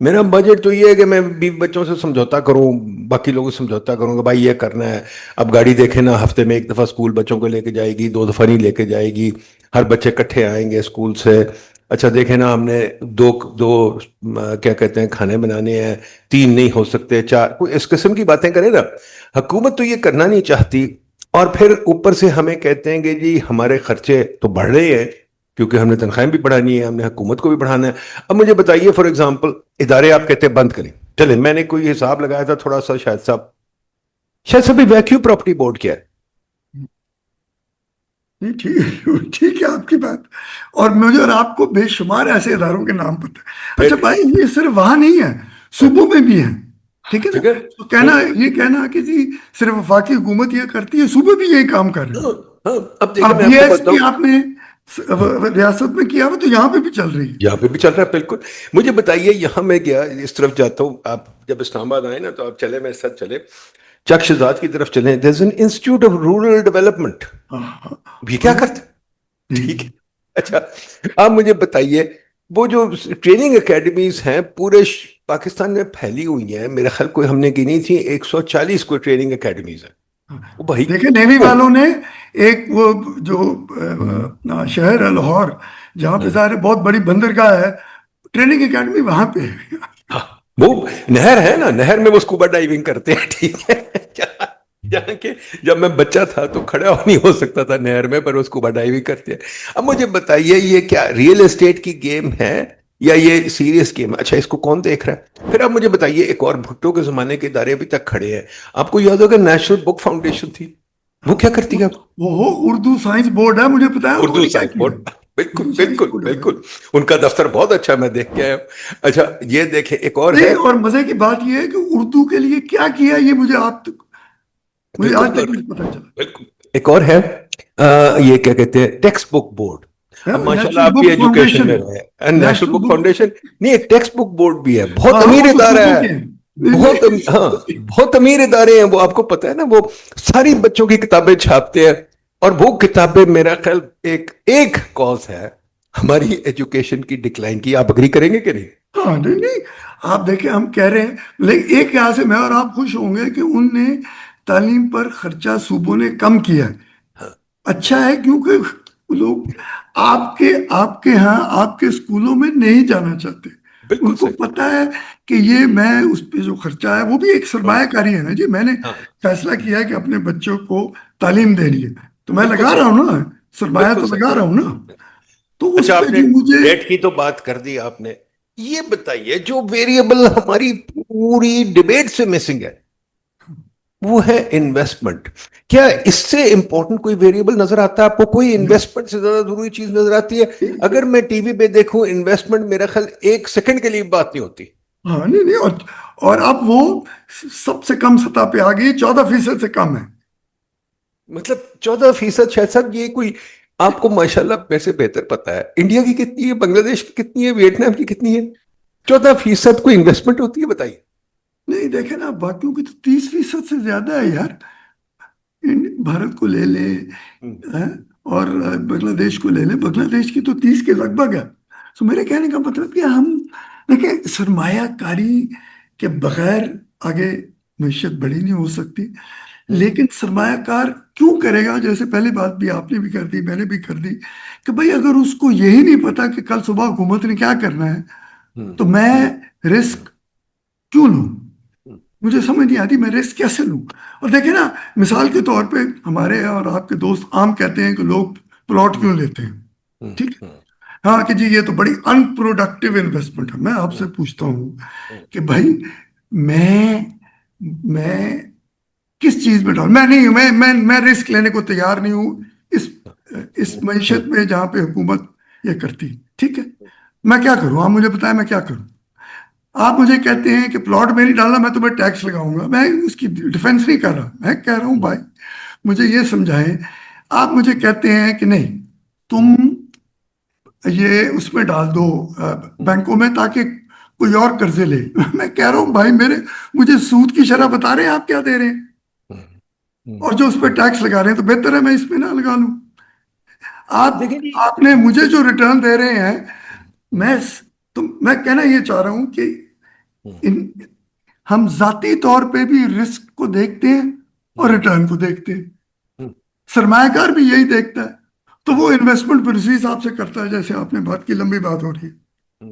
میرا بجٹ تو یہ ہے کہ میں بیوی بچوں سے سمجھوتا کروں، باقی لوگوں سے سمجھوتا کروں کہ بھائی یہ کرنا ہے. اب گاڑی دیکھیں نا، ہفتے میں 1 دفعہ اسکول بچوں کو لے کے جائے گی، 2 دفعہ نہیں لے کے جائے گی، ہر بچے اکٹھے آئیں گے اسکول سے. اچھا دیکھیں نا، ہم نے دو کیا کہتے ہیں کھانے بنانے ہیں، 3 نہیں ہو سکتے، 4، کوئی اس قسم کی باتیں کرے نا. حکومت تو یہ کرنا نہیں چاہتی، اور پھر اوپر سے ہمیں کہتے ہیں کہ جی ہمارے خرچے تو بڑھ رہے ہیں کیونکہ ہم نے تنخواہیں بھی بڑھانی ہے، ہم نے حکومت کو بھی بڑھانا ہے. اب مجھے بتائیے فار ایگزامپل ادارے آپ کہتے ہیں بند کریں، چلیں میں نے کوئی حساب لگایا تھا تھوڑا سا، شاید صاحب ویکیو پراپرٹی بورڈ کیا ہے؟ ٹھیک ہے آپ کی بات، اور مجھے اور آپ کو بے شمار ایسے اداروں کے نام پتہ ہے. اچھا بھائی یہ صرف وہاں نہیں ہے، صوبوں میں بھی ہیں. ٹھیک ہے نا، تو کہنا کہ جی صرف وفاقی حکومت یہ کرتی ہے، صوبے بھی یہی کام کر رہے ہیں. اب دیکھیں اب میں بی آپ کو ایس بتاؤں، پی آپ نے ریاست میں کیا ہوا تو یہاں پہ بھی چل رہی ہے. یہاں پہ بھی چل رہا ہے بالکل. مجھے بتائیے، یہاں میں گیا اس طرف جاتا ہوں، آپ جب اسلام آباد آئے نا تو آپ چلے میرے ساتھ چلے چک شہزاد کی طرف چلیں، there is an institute of rural development. یہ کیا کرتے؟ ٹھیک ہے، اچھا آپ مجھے بتائیے وہ جو ٹریننگ اکیڈمیز ہیں پورے پاکستان میں پھیلی ہوئی ہیں، میرا خیال کوئی ہم نے گنی تھی 140 کوئی ٹریننگ اکیڈمیز ہیں. وہ بھائی دیکھیں نیوی والوں نے ایک وہ جو شہر ہے لاہور جہاں پہ ظاہر ہے بہت بڑی بندرگاہ ہے، ٹریننگ اکیڈمی وہاں پہ ہے. وہ نہر ہے نا، نہر میں وہ اسکوبا ڈائیونگ کرتے ہیں. ٹھیک ہے، جہاں کہ جب میں بچہ تھا تو کھڑا نہیں ہو سکتا تھا نہر میں، پر وہ اسکوبا ڈائیونگ کرتے ہیں. اب مجھے بتائیے یہ کیا ریئل اسٹیٹ کی گیم ہے یا یہ سیریس گیم؟ اچھا اس کو کون دیکھ رہا ہے؟ پھر آپ مجھے بتائیے ایک اور بھٹو کے زمانے کے ادارے ابھی تک کھڑے ہیں. آپ کو یاد ہوگا نیشنل بک فاؤنڈیشن تھی، وہ کیا کرتی ہے؟ وہ اردو سائنس بورڈ ہے، مجھے پتا ہے انہوں اردو نے کیا سائنس کیا. بورڈ، بالکل اردو سائنس بالکل بورڈ ہے. بالکل. ان کا دفتر بہت اچھا، میں دیکھ کے آیا. اچھا یہ دیکھیں ایک اور ہے. نہیں، اور مزے کی بات یہ ہے کہ اردو کے لیے کیا کیا یہ مجھے مجھے آج بالکل تک نہیں پتا چلا. بالکل. ایک اور ہے یہ کیا کہتے ہیں، ٹیکسٹ بک بورڈ. اب ماشاءاللہ نیشنل آپ بھی بک ایجوکیشن فاؤنڈیشن. میں رہے. نیشنل نیشنل بک بک، فاؤنڈیشن نہیں، ایک ٹیکسٹ بک بورڈ بھی ہے، بہت ہاں امیر وہ تو ادارہ صوبوں ہے. کے ہیں. نہیں بہت نہیں ہاں بہت امیر ادارے ہیں وہ. آپ کو پتا ہے نا، وہ ساری بچوں کی کتابیں چھاپتے ہیں، اور وہ کتابیں میرا خیال ایک کاز ہے ہماری ایجوکیشن کی ڈکلائن کی. آپ اگری کریں گے کہ نہیں؟ ہاں نہیں نہیں، آپ دیکھیں ہم کہہ رہے ہیں، لیکن ایک یہاں سے میں اور آپ خوش ہوں گے کہ ان نے تعلیم پر خرچہ صوبوں نے کم کیا ہے. اچھا ہے، کیونکہ لوگ آپ کے ہاں آپ کے اسکولوں میں نہیں جانا چاہتے. ان بالکل کو صحیح. پتا ہے کہ یہ میں اس پہ جو خرچہ ہے وہ بھی ایک سرمایہ کاری ہے نا جی. میں نے ہاں فیصلہ کیا ہے کہ اپنے بچوں کو تعلیم دینی ہے تو میں بالکل لگا صحیح. رہا ہوں نا، سرمایہ بالکل تو صحیح. لگا رہا ہوں نا. تو اس اچھا پہ آپ نے جو مجھے ڈیٹ کی تو بات کر دی آپ نے. یہ بتائیے جو ویریبل ہماری پوری ڈیبیٹ سے مسنگ ہے وہ ہے انویسٹمنٹ. کیا اس سے امپورٹنٹ کوئی ویریبل نظر آتا ہے آپ کو؟ کوئی انویسٹمنٹ سے زیادہ ضروری چیز نظر آتی ہے؟ اگر میں ٹی وی پہ دیکھوں انویسٹمنٹ، میرا خیال 1 سیکنڈ کے لیے بات نہیں ہوتی. ہاں نہیں نہیں، اور اب وہ سب سے کم سطح پہ آ گئی، 14% سے کم ہے. مطلب 14% شاید صاحب یہ کوئی آپ کو ماشاءاللہ میرے سے بہتر پتا ہے انڈیا کی کتنی ہے، بنگلہ دیش کی کتنی ہے، ویتنام کی کتنی ہے؟ 14% کوئی انویسٹمنٹ ہوتی ہے بتائیے؟ نہیں دیکھیں نا، باقیوں کی تو 30% سے زیادہ ہے یار. بھارت کو لے لیں اور بنگلہ دیش کو لے لیں، بنگلہ دیش کی تو 30 کے لگ بھگ ہے. تو میرے کہنے کا مطلب کہ ہم دیکھیں سرمایہ کاری کے بغیر آگے معیشت بڑی نہیں ہو سکتی. لیکن سرمایہ کار کیوں کرے گا؟ جیسے پہلی بات بھی آپ نے بھی کر دی، میں نے بھی کر دی، کہ بھائی اگر اس کو یہی نہیں پتا کہ کل صبح حکومت نے کیا کرنا ہے تو میں رسک کیوں لوں؟ مجھے سمجھ نہیں آتی میں رسک کیسے لوں. اور دیکھیں نا، مثال کے طور پہ ہمارے اور آپ کے دوست عام کہتے ہیں کہ لوگ پلاٹ کیوں لیتے ہیں. ٹھیک ہے، ہاں کہ جی یہ تو بڑی ان پروڈکٹیو انویسٹمنٹ ہے. میں آپ سے پوچھتا ہوں کہ بھائی میں کس چیز میں ڈالوں؟ میں نہیں ہوں، میں رسک لینے کو تیار نہیں ہوں اس معیشت میں جہاں پہ حکومت یہ کرتی. ٹھیک ہے، میں کیا کروں؟ آپ مجھے بتائیں میں کیا کروں. آپ مجھے کہتے ہیں کہ پلاٹ میں نہیں ڈالنا، میں تمہیں ٹیکس لگاؤں گا. میں اس کی ڈیفenس نہیں کر رہا، میں کہہ رہا ہوں بھائی مجھے یہ سمجھائیں. آپ مجھے کہتے ہیں کہ نہیں تم یہ اس میں ڈال دو بینکوں میں تاکہ کوئی اور قرضے لے. میں کہہ رہا ہوں بھائی مجھے سود کی شرح بتا رہے ہیں آپ کیا دے رہے ہیں، اور جو اس پہ ٹیکس لگا رہے ہیں تو بہتر ہے میں اس پہ نہ لگا لوں. دیکھیں جی، آپ نے مجھے جو ریٹرن دے رہے ہیں، میں کہنا یہ چاہ رہا ہوں کہ ہم ذاتی طور پہ بھی رسک کو دیکھتے ہیں اور ریٹرن کو دیکھتے ہیں. سرمایہ کار بھی یہی دیکھتا ہے. تو وہ انویسٹمنٹ پھر اسی حساب سے کرتا ہے جیسے آپ نے بات کی. لمبی بات ہو رہی ہے.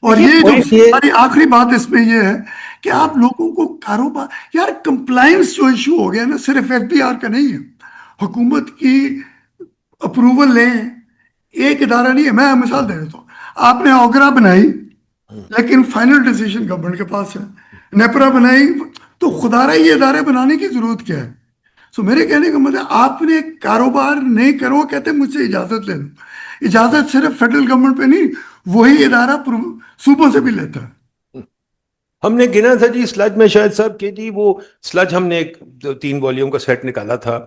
اور دیکھیے یہ جو پوائنٹ یہ ہماری آخری بات اس میں یہ ہے کہ آپ لوگوں کو کاروبار، یار کمپلائنس جو ایشو ہو گیا نا صرف FBR کا نہیں ہے، حکومت کی اپروول لیں ایک ادارہ نہیں ہے. میں مثال دے دیتا ہوں، آپ نے اوگرا بنائی لیکن فائنل ڈیسیژن گورنمنٹ کے پاس ہے. نیپرا بنائی تو خدا رہا یہ ادارے بنانے کی ضرورت کیا ہے؟ سو میرے کہنے کا مطلب آپ نے کاروبار نہیں کرو، کہتے مجھ سے اجازت لے لو. اجازت صرف فیڈرل گورنمنٹ پہ نہیں، وہی ادارہ صوبوں سے بھی لیتا ہے. ہم نے گنا تھا جی سلج میں شاید صاحب کہ جی وہ سلج ہم نے ایک 3 والیوم کا سیٹ نکالا تھا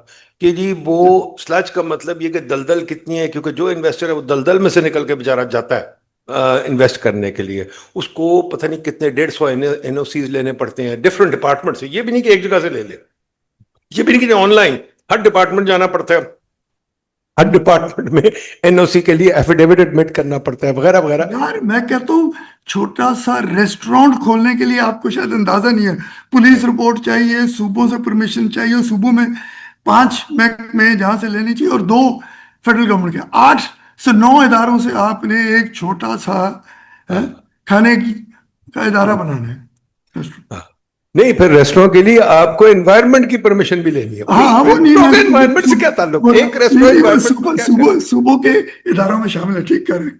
کہ جی وہ سلج کا مطلب یہ کہ دلدل کتنی ہے، کیونکہ جو انویسٹر ہے وہ دلدل میں سے نکل کے بیچارہ جاتا ہے انویسٹ کرنے کے لیے. اس کو پتہ نہیں کتنے 150 NOCs لینے پڑتے ہیں ڈفرنٹ ڈپارٹمنٹ سے. یہ بھی نہیں کہ ایک جگہ سے لے لے، یہ بھی نہیں کہ آن لائن ہر ڈپارٹمنٹ جانا پڑتا ہے. ہر ڈپارٹمنٹ میں NOC کے لیے ایفیڈیوٹ ایڈمٹ کرنا پڑتا ہے وغیرہ وغیرہ. یار میں کہتا ہوں چھوٹا سا ریسٹورینٹ کھولنے کے لیے آپ کو شاید اندازہ نہیں ہے، پولیس رپورٹ چاہیے، صوبوں سے پرمیشن چاہیے، صوبوں میں 5 محکمے جہاں سے لینی چاہیے اور 2 فیڈرل گورنمنٹ کے، 8 سے 9 اداروں سے آپ نے ایک چھوٹا سا کھانے کی کا ادارہ بنانا ہے. نہیں، پھر ریسٹورینٹ کے لیے آپ کو انوائرمنٹ کی پرمیشن بھی لینی ہے. ہاں وہ نہیں، انوائرمنٹ سے کیا تعلق؟ ایک ریسٹورینٹ صوبوں کے اداروں میں شامل ہے. ٹھیک کر رہے ہیں.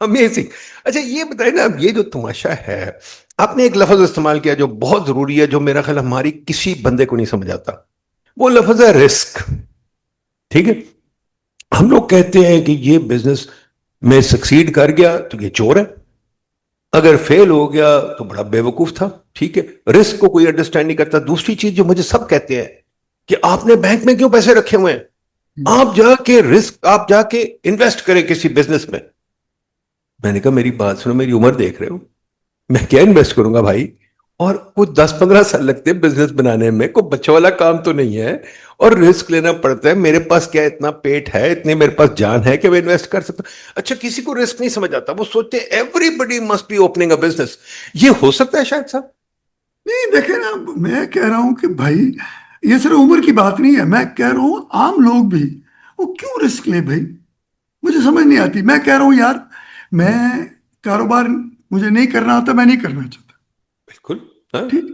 امیزنگ. اچھا یہ بتائیں نا، اب یہ جو تماشا ہے، آپ نے ایک لفظ استعمال کیا جو بہت ضروری ہے، جو میرا خیال ہماری کسی بندے کو نہیں سمجھ آتا. وہ لفظ ہے رسک. ٹھیک ہے، ہم لوگ کہتے ہیں کہ یہ بزنس میں سکسیڈ کر گیا تو یہ چور ہے، اگر فیل ہو گیا تو بڑا بے وقوف تھا. ٹھیک ہے، رسک کو کوئی انڈرسٹینڈ نہیں کرتا. دوسری چیز جو مجھے سب کہتے ہیں کہ آپ نے بینک میں کیوں پیسے رکھے ہوئے ہیں، آپ جا کے رسک، آپ جا کے انویسٹ کریں کسی بزنس میں. میں نے کہا میری بات سنو، میری عمر دیکھ رہے ہو، میں کیا انویسٹ کروں گا بھائی؟ اور کچھ 10-15 سال لگتے ہیں بزنس بنانے میں، کوئی بچوں والا کام تو نہیں ہے، اور رسک لینا پڑتا ہے. میرے پاس کیا اتنا پیٹ ہے، اتنی میرے پاس جان ہے کہ میں انویسٹ کر سکتا ہوں. اچھا کسی کو رسک نہیں سمجھ آتا، وہ سوچتے ہیں everybody must be opening a business. یہ ہو سکتا ہے شاید صاحب؟ نہیں دیکھیں نا، میں کہہ رہا ہوں کہ بھائی یہ صرف عمر کی بات نہیں ہے، میں کہہ رہا ہوں عام لوگ بھی وہ کیوں رسک لیں بھائی، مجھے سمجھ نہیں آتی. میں کہہ رہا ہوں یار میں کاروبار مجھے نہیں کرنا آتا، میں نہیں کرنا چاہتا. بالکل. ٹھیک،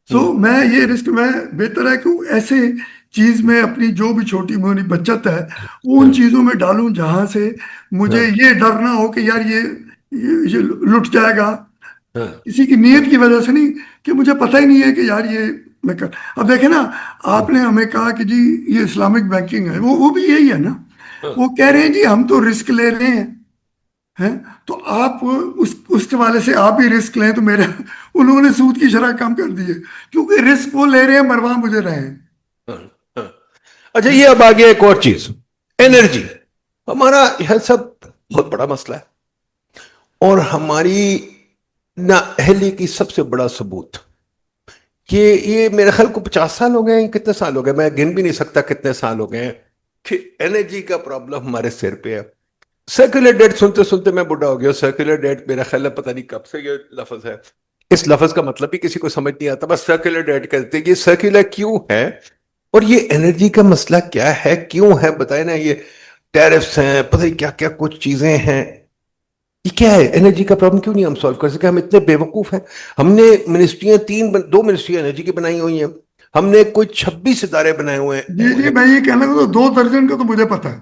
سو میں یہ رسک میں بہتر ہے کہ ایسے چیز میں اپنی جو بھی چھوٹی موٹی بچت ہے وہ ان چیزوں میں ڈالوں جہاں سے مجھے یہ ڈر نہ ہو کہ یار یہ لٹ جائے گا، کسی کی نیت کی وجہ سے نہیں، کہ مجھے پتہ ہی نہیں ہے کہ یار یہ میں کر. اب دیکھیں نا، آپ نے ہمیں کہا کہ جی یہ اسلامک بینکنگ ہے، وہ بھی یہی ہے نا. وہ کہہ رہے ہیں جی ہم تو رسک لے رہے ہیں، تو آپ اس کے والے سے آپ بھی رسک لیں. تو میرے انہوں نے سود کی شرح کم کر دی ہے، کیونکہ رسک وہ لے رہے ہیں، مروا مجھے رہے ہیں. اچھا یہ اب آگے ایک اور چیز، انرجی. ہمارا یہ سب بہت بڑا مسئلہ ہے، اور ہماری نااہلی کی سب سے بڑا ثبوت کہ یہ میرے خیال کو 50 سال ہو گئے ہیں، کتنے سال ہو گئے میں گن بھی نہیں سکتا کتنے سال ہو گئے ہیں کہ انرجی کا پرابلم ہمارے سر پہ ہے. سرکولر ڈیٹ سنتے سنتے میں بڑھا ہو گیا. سرکولر ڈیٹ میرا خیال ہے پتہ نہیں کب سے یہ لفظ ہے، اس لفظ کا مطلب بھی کسی کو سمجھ نہیں آتا، بس سرکولر ڈیٹ کہتے ہیں. یہ سرکولر کیوں ہے اور یہ انرجی کا مسئلہ کیا ہے، کیوں ہے بتائیں نا. یہ ٹیرفس ہیں، پتہ نہیں کیا کیا کچھ چیزیں ہیں، یہ کیا ہے؟ انرجی کا پرابلم کیوں نہیں ہم سالو کر سکے؟ ہم اتنے بے وقوف ہیں. ہم نے منسٹریاں 2 منسٹریاں انرجی کی بنائی ہوئی ہیں، ہم نے کوئی 26 ادارے بنائے ہوئے ہیں. جی میں یہ کہنا تو 2 درجن کا تو مجھے پتا ہے.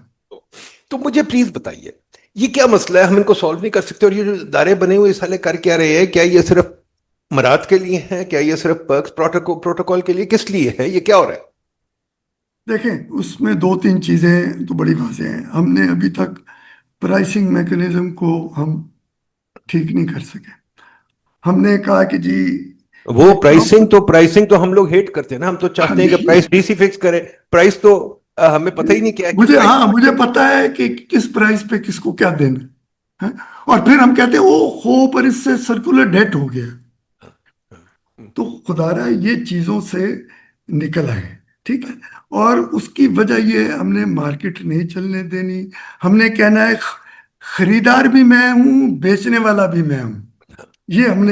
تو مجھے پلیز بتائیے یہ کیا مسئلہ ہے، ہم ان کو سالو نہیں کر سکتے؟ اور یہ جو ادارے بنے ہوئے سالے کر کیا رہے ہیں؟ کیا یہ صرف مراد کے لیے ہیں؟ کیا یہ صرف پرکس پروٹوکول کے لیے؟ کس لیے ہے؟ یہ کیا ہو رہا ہے؟ دیکھیں اس میں 2-3 چیزیں تو بڑی واضح ہیں. ہم نے ابھی تک پرائسنگ میکنزم کو ہم ٹھیک نہیں کر سکے. ہم نے کہا کہ جی وہ پرائسنگ تو ہم لوگ ہیٹ کرتے ہیں نا، ہم تو چاہتے ہیں کہ پرائس ڈی سی فکس کرے. پرائس تو ہمیں پتہ ہی نہیں کیا ہے. مجھے پتا ہے کہ کس پرائس پہ کس کو کیا دینا ہے، اور پھر ہم کہتے ہیں او پر اس سے سرکولر ڈیٹ ہو گیا. تو خدا رہا یہ چیزوں سے نکل آئے. ٹھیک ہے، اور اس کی وجہ یہ ہم نے مارکیٹ نہیں چلنے دینی. ہم نے کہنا ہے خریدار بھی میں ہوں، بیچنے والا بھی میں ہوں. یہ ہم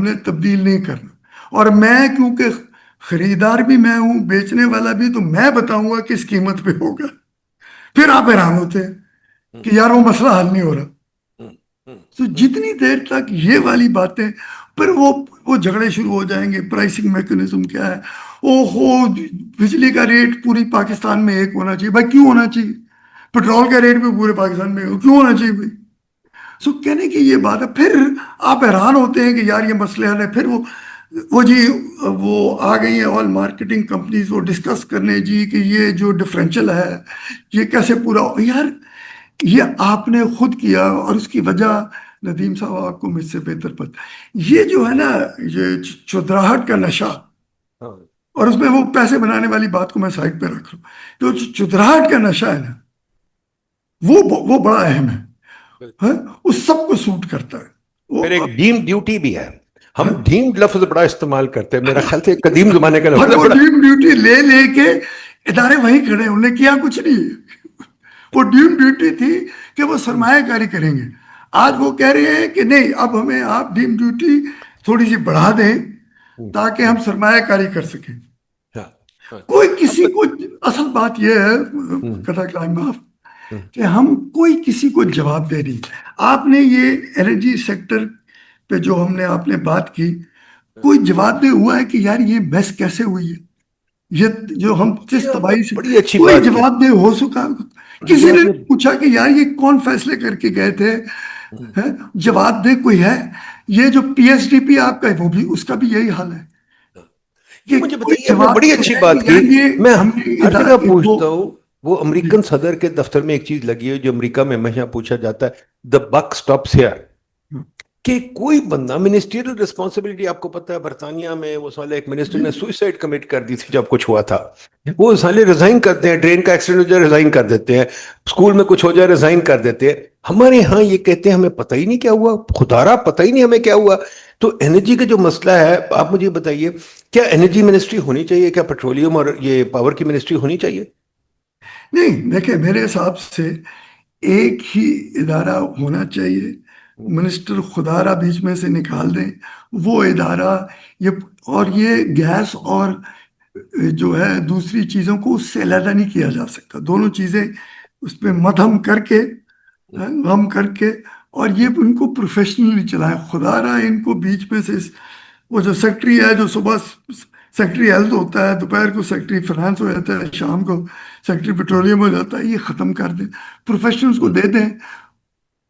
نے تبدیل نہیں کرنا. اور میں کیونکہ خریدار بھی میں ہوں، بیچنے والا بھی، تو میں بتاؤں گا کس قیمت پہ ہوگا. پھر آپ حیران ہوتے ہیں کہ یار وہ مسئلہ حل نہیں ہو رہا. تو جتنی دیر تک یہ والی باتیں، پھر وہ جھگڑے شروع ہو جائیں گے. پرائسنگ میکنزم کیا ہے؟ بجلی کا ریٹ پوری پاکستان میں ایک ہونا چاہیے. بھائی کیوں ہونا چاہیے؟ پیٹرول کا ریٹ بھی پورے پاکستان میں کیوں ہونا چاہیے بھائی؟ سو کہنے کی یہ بات ہے. پھر آپ حیران ہوتے ہیں کہ یار یہ مسئلے حل ہے. پھر وہ آ گئی ہیں آل مارکیٹنگ کمپنیز وہ ڈسکس کرنے جی کہ یہ جو ڈفرینشل ہے یہ کیسے پورا ہو. یار یہ آپ نے خود کیا، اور اس کی وجہ ندیم صاحب آپ کو مجھ سے بہتر پتہ. یہ جو ہے نا یہ چودراہٹ کا نشہ، اور اس میں وہ پیسے بنانے والی بات کو میں سائڈ پہ رکھ رہا ہوں. جو چودراہٹ کا نشہ ہے نا وہ بڑا اہم ہے، اس سب کو سوٹ کرتا ہے. پھر ایک ڈیم ڈیوٹی بھی ہے. ہم ڈیم لفظ بڑا استعمال کرتے ہیں، میرا خیال سے قدیم زمانے کا لفظ ہے. ڈیم ڈیوٹی لے کے ادارے وہیں کھڑے ہیں, انہوں نے کیا کچھ نہیں. وہ ڈیم ڈیوٹی تھی کہ وہ سرمایہ کاری کریں گے. آج وہ کہہ رہے ہیں کہ نہیں, اب ہمیں آپ ڈیم ڈیوٹی تھوڑی سی بڑھا دیں تاکہ ہم سرمایہ کاری کر سکیں. کوئی کسی کو, اصل بات یہ ہے کٹا کلائم معاف, کہ ہم کوئی کسی کو جواب دے نہیں. آپ نے یہ انرجی سیکٹر پہ جو ہم نے آپ نے بات کی, کوئی جواب دہ ہوا ہے کہ یار یہ میس کیسے ہوئی ہے, یہ جو ہم جس تباہی سے, بڑی اچھی کوئی بات کی. جواب دہ ہو سکا؟ کسی نے پوچھا کہ یار یہ کون فیصلے کر کے گئے تھے؟ جواب دہ کوئی ہے؟ یہ جو پی ایس ڈی پی آپ کا ہے وہ بھی, اس کا بھی یہی حال ہے یہ کہ مجھے کوئی بتائیے, آپ نے جواب بڑی دہ اچھی ہے بات کہ کی. یار یہ میں ہم نے ہر جگہ وہ پوچھتا ہوں, وہ امریکن صدر کے دفتر میں ایک چیز لگی ہے جو امریکہ میں ہمیشہ پوچھا جاتا ہے, دا بک اسٹاپس ہیئر, کہ کوئی بندہ منسٹریل ریسپانسبلٹی, آپ کو پتا ہے برطانیہ میں وہ سالے ایک منسٹر نے سوئسائڈ کمٹ کر دی تھی جب کچھ ہوا تھا. وہ سالے ریزائن کرتے ہیں, ٹرین کا ایکسیڈنٹ ہو جائے ریزائن کر دیتے ہیں, اسکول میں کچھ ہو جائے ریزائن کر دیتے ہیں. ہمارے ہاں یہ کہتے ہیں ہمیں پتہ ہی نہیں کیا ہوا, خدارا پتہ ہی نہیں ہمیں کیا ہوا. تو انرجی کا جو مسئلہ ہے, آپ مجھے بتائیے, کیا انرجی منسٹری ہونی چاہیے, کیا پیٹرولیم اور یہ پاور کی منسٹری ہونی چاہیے؟ نہیں, دیکھیں میرے حساب سے ایک ہی ادارہ ہونا چاہیے. منسٹر خدا را بیچ میں سے نکال دیں, وہ ادارہ یہ, اور یہ گیس اور جو ہے دوسری چیزوں کو اس سے علیحدہ نہیں کیا جا سکتا. دونوں چیزیں اس پہ مدھم کر کے, غم کر کے, اور یہ ان کو پروفیشنلی چلائیں. خدا را ان کو بیچ میں سے وہ جو سیکٹری ہے, جو صبح سیکٹری ہیلتھ ہوتا ہے, دوپہر کو سیکٹری فائنانس ہو جاتا ہے, شام کو سیکٹری پیٹرولیم ہو جاتا ہے, یہ ختم کر دیں, پروفیشنلز کو دے دیں,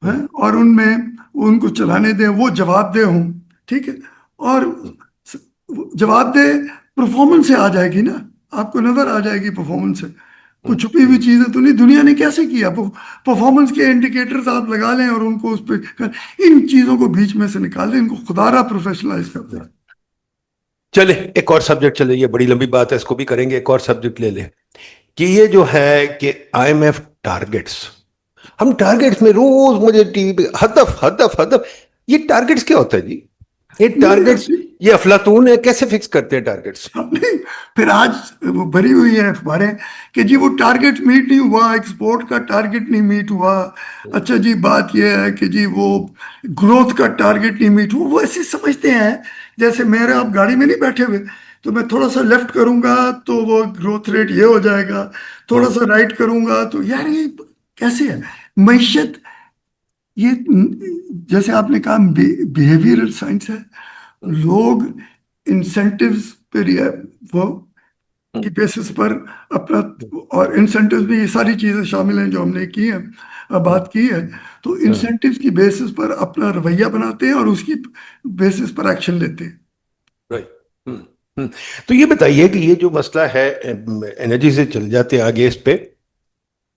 اور ان میں ان کو چلانے دیں, وہ جواب دہ ہوں. ٹھیک ہے, اور جواب دہ پرفارمنس سے آ جائے گی نا, آپ کو نظر آ جائے گی پرفارمنس سے. کوئی چھپی ہوئی چیزیں تو نہیں. دنیا نے کیسے کیا, پرفارمنس کے انڈیکیٹرز آپ لگا لیں اور ان کو اس پہ, ان چیزوں کو بیچ میں سے نکال دیں, ان کو خدا را پروفیشنلائز کر دیں. چلے ایک اور سبجیکٹ چلے, یہ بڑی لمبی بات ہے, اس کو بھی کریں گے. ایک اور سبجیکٹ لے لیں کہ یہ جو ہے کہ آئی ایم ایف ٹارگیٹس, ہم ٹارگیٹس میں روز مجھے ٹی وی پہ ہدف ہدف ہدف, یہ ٹارگیٹس کیا ہوتا ہے جی؟ یہ ٹارگیٹس, یہ افلاطون ہے, کیسے فکس کرتے ہیں ٹارگیٹس؟ نہیں, پھر آج وہ بھری ہوئی ہیں اخباریں کہ جی وہ ٹارگیٹ میٹ نہیں ہوا, ایکسپورٹ کا ٹارگیٹ نہیں میٹ ہوا. اچھا جی, بات یہ ہے کہ جی وہ گروتھ کا ٹارگیٹ نہیں میٹ ہوا. وہ ایسے سمجھتے ہیں جیسے میرے آپ گاڑی میں نہیں بیٹھے ہوئے, تو میں تھوڑا سا لیفٹ کروں گا تو وہ گروتھ ریٹ یہ ہو جائے گا, تھوڑا سا رائٹ کروں گا تو, یار یہ کیسے ہے معیشت؟ یہ جیسے آپ نے کہا بیہیویئرل سائنس ہے. لوگ انسینٹیوز پہ وہ کی بیسس پر اپنا, اور انسینٹیوز بھی یہ ساری چیزیں شامل ہیں جو ہم نے کی ہیں, بات کی ہے, تو انسینٹیوز کی بیسس پر اپنا رویہ بناتے ہیں اور اس کی بیسس پر ایکشن لیتے ہیں. تو یہ بتائیے کہ یہ جو مسئلہ ہے انرجی سے چل جاتے ہیں آگے اس پہ,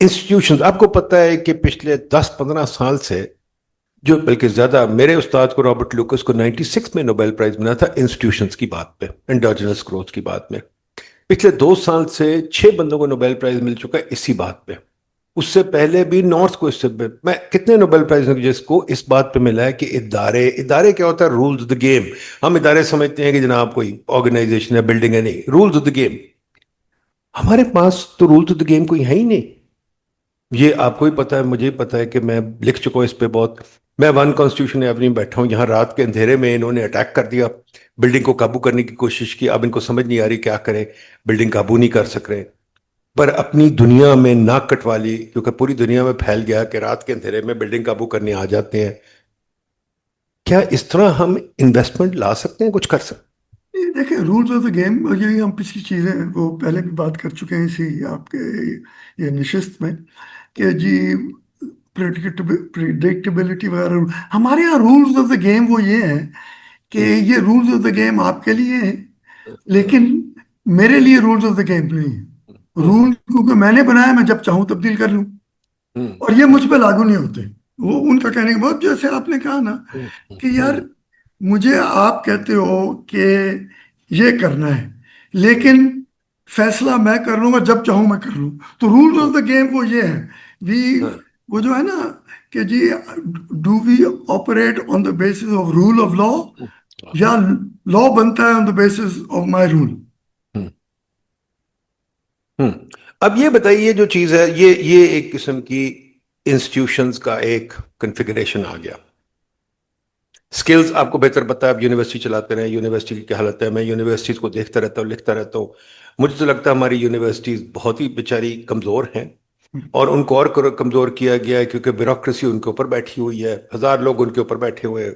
انسٹیٹیوشنز, آپ کو پتہ ہے کہ پچھلے 10-15 سال سے, جو بلکہ زیادہ, میرے استاد کو رابرٹ لوکس کو 96 میں نوبیل پرائز ملا تھا انسٹیٹیوشنز کی بات پہ, انڈوجنس گروتھ کی بات میں. پچھلے 2 سال سے 6 بندوں کو نوبیل پرائز مل چکا ہے اسی بات پہ. اس سے پہلے بھی نارتھ کو, اس سے میں کتنے نوبیل پرائز جس کو اس بات پہ ملا ہے کہ ادارے کیا ہوتا ہے, رولز آف دا گیم. ہم ادارے سمجھتے ہیں کہ جناب کوئی آرگنائزیشن ہے, بلڈنگ ہے, نہیں, رولز آف دا گیم. ہمارے پاس تو رولز آف دا گیم کوئی ہے ہی نہیں. یہ آپ کو ہی پتا ہے, مجھے ہی پتا ہے کہ میں لکھ چکا ہوں اس پہ بہت. میں 1 کانسٹیٹیوشن ایونیو میں بیٹھا ہوں, یہاں رات کے اندھیرے میں انہوں نے اٹیک کر دیا, بلڈنگ کو قابو کرنے کی کوشش کی. اب ان کو سمجھ نہیں آ رہی کیا کریں, بلڈنگ قابو نہیں کر سک رہے, پر اپنی دنیا میں ناک کٹوا لی, کیونکہ پوری دنیا میں پھیل گیا کہ رات کے اندھیرے میں بلڈنگ قابو کرنے آ جاتے ہیں. کیا اس طرح ہم انویسٹمنٹ لا سکتے ہیں, کچھ کر سکتے ہیں؟ دیکھیں رولز آف دا گیم, یہی ہم پچھلی چیزیں وہ پہلے بھی بات کر چکے ہیں اسی آپ کے یہ نشست میں, کہ جی پریڈکٹیبلٹی وغیرہ. ہمارے یہاں رولز آف دا گیم وہ یہ ہیں کہ یہ رولز آف دا گیم آپ کے لیے ہیں, لیکن میرے لیے رولز آف دا گیم نہیں ہے. رول کیونکہ میں نے بنایا, میں جب چاہوں تبدیل کر لوں, اور یہ مجھ پہ لاگو نہیں ہوتے. وہ ان کا کہنے کے بعد, جیسے آپ نے کہا نا کہ یار مجھے آپ کہتے ہو کہ یہ کرنا ہے, لیکن فیصلہ میں کر لوں گا جب چاہوں میں کر لوں. تو رولز آف دا گیم وہ یہ ہے, وہ جو ہے نا کہ جی do we operate on the basis of rule of law, یا لا بنتا ہے on the basis of my rule. ہوں اب یہ بتائیے جو چیز ہے یہ ایک قسم کی انسٹیٹیوشنز کا ایک کنفیگریشن آ گیا. سکلز آپ کو بہتر پتا ہے، آپ یونیورسٹی چلاتے رہے، یونیورسٹی کی کیا حالت ہے. میں یونیورسٹیز کو دیکھتا رہتا ہوں، لکھتا رہتا ہوں. مجھے تو لگتا ہے ہماری یونیورسٹیز بہت ہی بیچاری کمزور ہیں، اور ان کو اور کمزور کیا گیا ہے کیونکہ بیوروکریسی ان کے اوپر بیٹھی ہوئی ہے، ہزار لوگ ان کے اوپر بیٹھے ہوئے ہیں،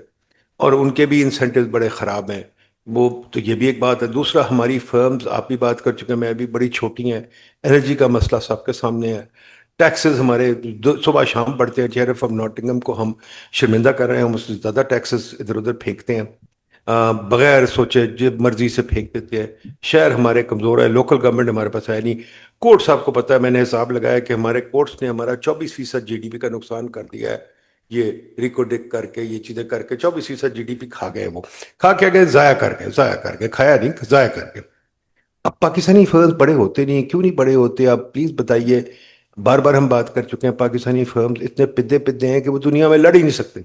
اور ان کے بھی انسینٹیوز بڑے خراب ہیں. وہ تو یہ بھی ایک بات ہے. دوسرا، ہماری فرمز، آپ بھی بات کر چکے ہیں، میں بھی، بڑی چھوٹی ہیں. انرجی کا مسئلہ سب کے سامنے ہے. ٹیکسز ہمارے صبح شام بڑھتے ہیں. شیرف آف ناٹنگم کو ہم شرمندہ کر رہے ہیں، ہم اس سے زیادہ ٹیکسز ادھر ادھر پھینکتے ہیں، بغیر سوچے جب مرضی سے پھینک دیتے ہیں. شہر ہمارے کمزور ہے، لوکل گورنمنٹ ہمارے پاس ہے نہیں. کورٹس، آپ کو پتا ہے، میں نے حساب لگایا کہ ہمارے کورٹس نے ہمارا 24% جی ڈی پی کا نقصان کر دیا ہے. یہ ریکوڈک کر کے، یہ چیزیں کر کے 24% جی ڈی پی کھا گئے. وہ کھا کے گئے، ضائع کر گئے، ضائع کر گئے، کھایا نہیں، ضائع کر گئے. اب پاکستانی فرمز بڑے ہوتے نہیں، کیوں نہیں بڑے ہوتے؟ آپ پلیز بتائیے. بار بار ہم بات کر چکے ہیں، پاکستانی فرمز اتنے پدے پدے ہیں کہ وہ دنیا میں لڑ ہی نہیں سکتے.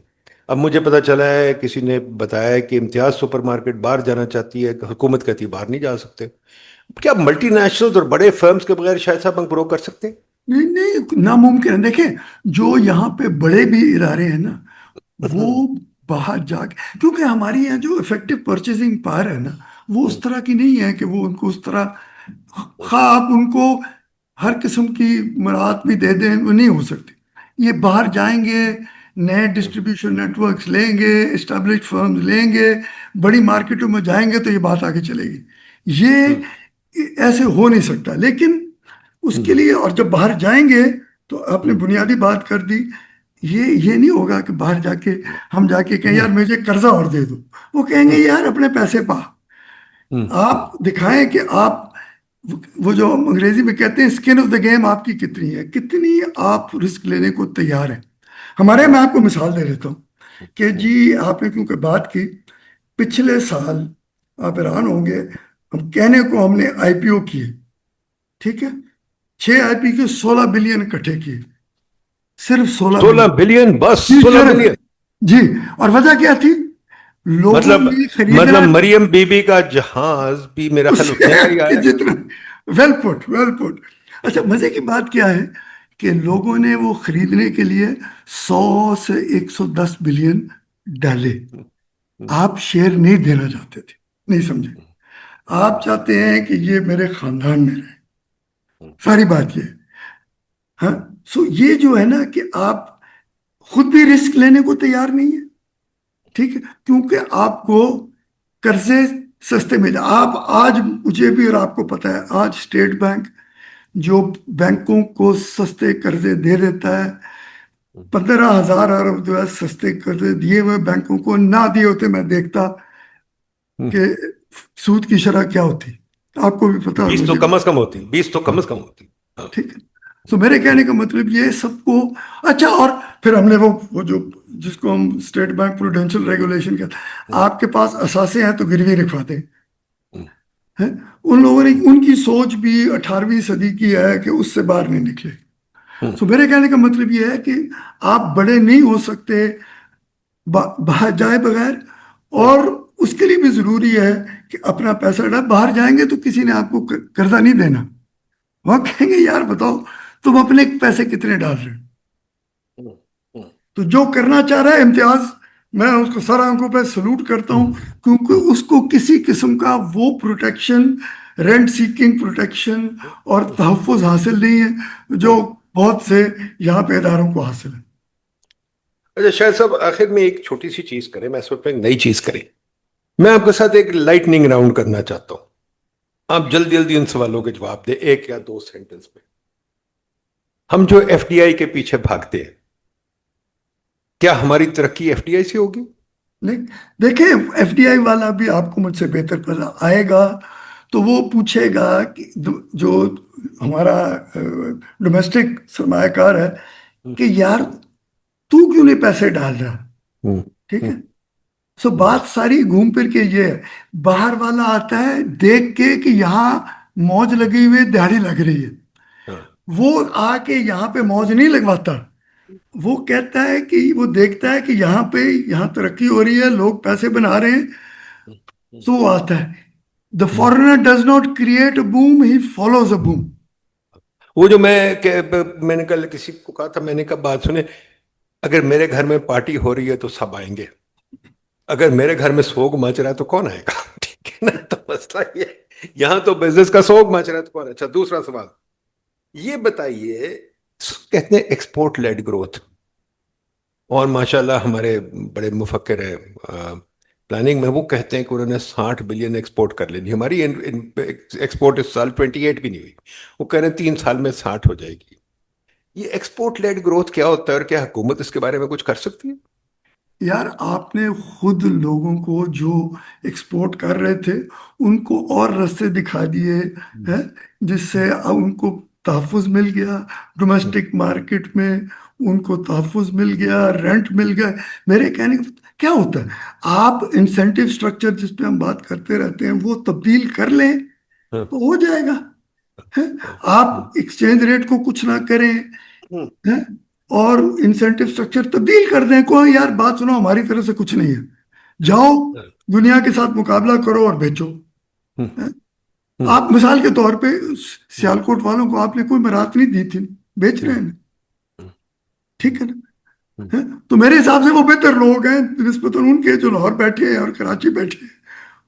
اب مجھے پتا چلا ہے، کسی نے بتایا ہے کہ امتیاز سپر مارکیٹ باہر جانا چاہتی ہے، حکومت کہتی ہے باہر نہیں جا سکتے. کیا ملٹی نیشنلز اور بڑے فرمز کے بغیر شاید صاحب ہم گرو کر سکتے ہیں؟ نہیں نہیں، ناممکن ہے. دیکھیں، جو یہاں پہ بڑے بھی ادارے ہیں نا، وہ باہر جا کے، کیونکہ ہماری یہاں جو افیکٹو پرچیزنگ پاور ہے نا، وہ اس طرح کی نہیں ہے کہ وہ ان کو اس طرح، خواہ آپ ان کو ہر قسم کی مراعات بھی دے دیں، وہ نہیں ہو سکتی. یہ باہر جائیں گے، نئے ڈسٹریبیوشن نیٹ ورکس لیں گے، اسٹیبلشڈ فرمز لیں گے، بڑی مارکیٹوں میں جائیں گے تو یہ بات آگے چلے گی. یہ ایسے ہو نہیں سکتا. لیکن اس کے لیے، اور جب باہر جائیں گے تو آپ نے بنیادی بات کر دی، یہ نہیں ہوگا کہ باہر جا کے ہم جا کے کہیں یار مجھے قرضہ اور دے دو. وہ کہیں گے یار اپنے پیسے پا. آپ دکھائیں کہ آپ، وہ جو انگریزی میں کہتے ہیں اسکن آف دا گیم آپ کی کتنی ہے، کتنی آپ رسک لینے کو تیار ہیں. ہمارے، میں آپ کو مثال دے دیتا ہوں کہ جی، آپ نے کیونکہ بات کی، پچھلے سال آپ حیران ہوں گے، ہم کہنے کو ہم نے آئی پی او کیے، ٹھیک ہے، 6 آئی پی کے 16 بلین اکٹھے کیے، صرف 16 بلین. 16 بلین؟ بس جی 16 بلین؟ صرف. جی. اور وجہ کیا تھی؟ لوگوں مطلب نے خریدنا مطلب مریم بی بی کا جہاز بھی میرا اس خیال اتنے کا ہی کے آیا. جتنا. ویل پٹ، ویل پٹ. اچھا، مزے کی بات کیا ہے کہ لوگوں نے وہ خریدنے کے لیے 100 سے 110 بلین ڈالے. آپ شیئر نہیں دینا چاہتے تھے، نہیں سمجھے. آپ چاہتے ہیں کہ یہ میرے خاندان میں رہے. ساری بات یہ ہے. ہاں. سو یہ جو ہے نا کہ آپ خود بھی رسک لینے کو تیار نہیں ہے، ٹھیک ہے، کیونکہ آپ کو قرضے سستے ملے. آپ آج، مجھے بھی اور آپ کو پتا ہے، آج اسٹیٹ بینک جو بینکوں کو سستے قرضے دے دیتا ہے، 15,000 ارب جو ہے سستے قرضے دیے ہوئے بینکوں کو، نہ دیے ہوتے میں دیکھتا کہ سود کی شرح کیا ہوتی. آپ کو بھی پتا اور 20 تو مجھے بھی. کم از کم ہوتی، 20 تو کم از کم ہوتی. ہاں. ٹھیک ہے. تو میرے کہنے کا مطلب یہ سب کو. اچھا، اور پھر ہم نے وہ جو جس کو ہم اسٹیٹ بینک پروڈینشل ریگولیشن کہتے ہیں، آپ کے پاس اثاثے ہیں تو گروی رکھوا دیں. ان لوگوں نے، ان کی سوچ بھی 18ویں صدی کی ہے کہ اس سے باہر نہیں نکلے. سو میرے کہنے کا مطلب یہ ہے کہ آپ بڑے نہیں ہو سکتے باہر جائے بغیر. اور اس کے لیے بھی ضروری ہے کہ اپنا پیسہ ڈال. باہر جائیں گے تو کسی نے آپ کو قرضہ نہیں دینا. وہ کہیں گے یار بتاؤ تم اپنے پیسے کتنے ڈال رہے ہو. تو جو کرنا چاہ رہا ہے امتیاز، میں اس کو سر آنکھوں پہ سلوٹ کرتا ہوں، کیونکہ اس کو کسی قسم کا وہ پروٹیکشن، رینٹ سیکنگ پروٹیکشن اور تحفظ حاصل نہیں ہے جو بہت سے یہاں پہ اداروں کو حاصل ہے. اچھا شاید صاحب، آخر میں ایک چھوٹی سی چیز کریں، میں سوچ میں ایک نئی چیز کریں. میں آپ کے ساتھ ایک لائٹننگ راؤنڈ کرنا چاہتا ہوں. آپ جلدی جلدی ان سوالوں کے جواب دیں، 1 یا 2 سینٹنس میں. ہم جو ایف ڈی آئی کے پیچھے بھاگتے ہیں، کیا ہماری ترقی ایف ڈی آئی سے ہوگی؟ نہیں، دیکھیں، ایف ڈی آئی والا بھی آپ کو مجھ سے بہتر پتا آئے گا تو وہ پوچھے گا کہ جو ہمارا ڈومیسٹک سرمایہ کار ہے کہ یار تو کیوں نہیں پیسے ڈال رہا. ٹھیک ہے. سو بات ساری گھوم پھر کے یہ ہے. باہر والا آتا ہے دیکھ کے کہ یہاں موج لگی ہوئی، دہاڑی لگ رہی ہے. وہ آ کے یہاں پہ موج نہیں لگواتا. وہ کہتا ہے کہ وہ دیکھتا ہے کہ یہاں پہ، یہاں ترقی ہو رہی ہے، لوگ پیسے بنا رہے ہیں، تو وہ آتا ہے. The foreigner does not create a boom, he follows a boom. وہ جو میں نے کل کسی کو کہا تھا، میں نے کہا بات سنیں، اگر میرے گھر میں پارٹی ہو رہی ہے تو سب آئیں گے، اگر میرے گھر میں سوگ مچ رہا ہے تو کون آئے گا؟ ٹھیک ہے نا؟ تو مسئلہ یہ، یہاں تو بزنس کا سوگ مچ رہا ہے تو کون؟ اچھا دوسرا سوال یہ بتائیے، کہتے ہیں ایکسپورٹ لیڈ گروتھ، اور ماشاءاللہ ہمارے بڑے مفکر ہیں پلاننگ میں، وہ کہتے ہیں کہ انہوں نے 60 بلین ایکسپورٹ کر لینی، ہماری ایکسپورٹ اس سال 28 بھی نہیں ہوئی، وہ کہہ رہے ہیں 3 سال میں 60 ہو جائے گی۔ یہ ایکسپورٹ لیڈ گروتھ کیا ہوتا ہے، اور کیا حکومت اس کے بارے میں کچھ کر سکتی ہے؟ یار آپ نے خود لوگوں کو جو ایکسپورٹ کر رہے تھے ان کو اور رستے دکھا دیے ہیں، جس سے اب ان کو تحفظ مل گیا ڈومیسٹک مارکیٹ میں، ان کو تحفظ مل گیا، رینٹ مل گیا۔ میرے کہنے کا کیا ہوتا ہے، آپ انسینٹیو سٹرکچر جس پہ ہم بات کرتے رہتے ہیں وہ تبدیل کر لیں ہاں، تو ہو جائے گا۔ ہیں؟ ہاں، آپ ایکسچینج ریٹ کو کچھ نہ کریں، ہاں، ہیں؟ اور انسینٹیو سٹرکچر تبدیل کر دیں، کوئی یار بات سنو ہماری طرف سے کچھ نہیں ہے، جاؤ دنیا کے ساتھ مقابلہ کرو اور بیچو۔ ہاں، ہیں؟ ہاں، آپ مثال کے طور پہ سیالکوٹ والوں کو آپ نے کوئی مراعات نہیں دی تھی، بیچ رہے ہیں، ٹھیک ہے نا؟ ہیں؟ تو میرے حساب سے وہ بہتر لوگ ہیں نسبتاً ان کے جو لاہور بیٹھے ہیں اور کراچی بیٹھے ہیں،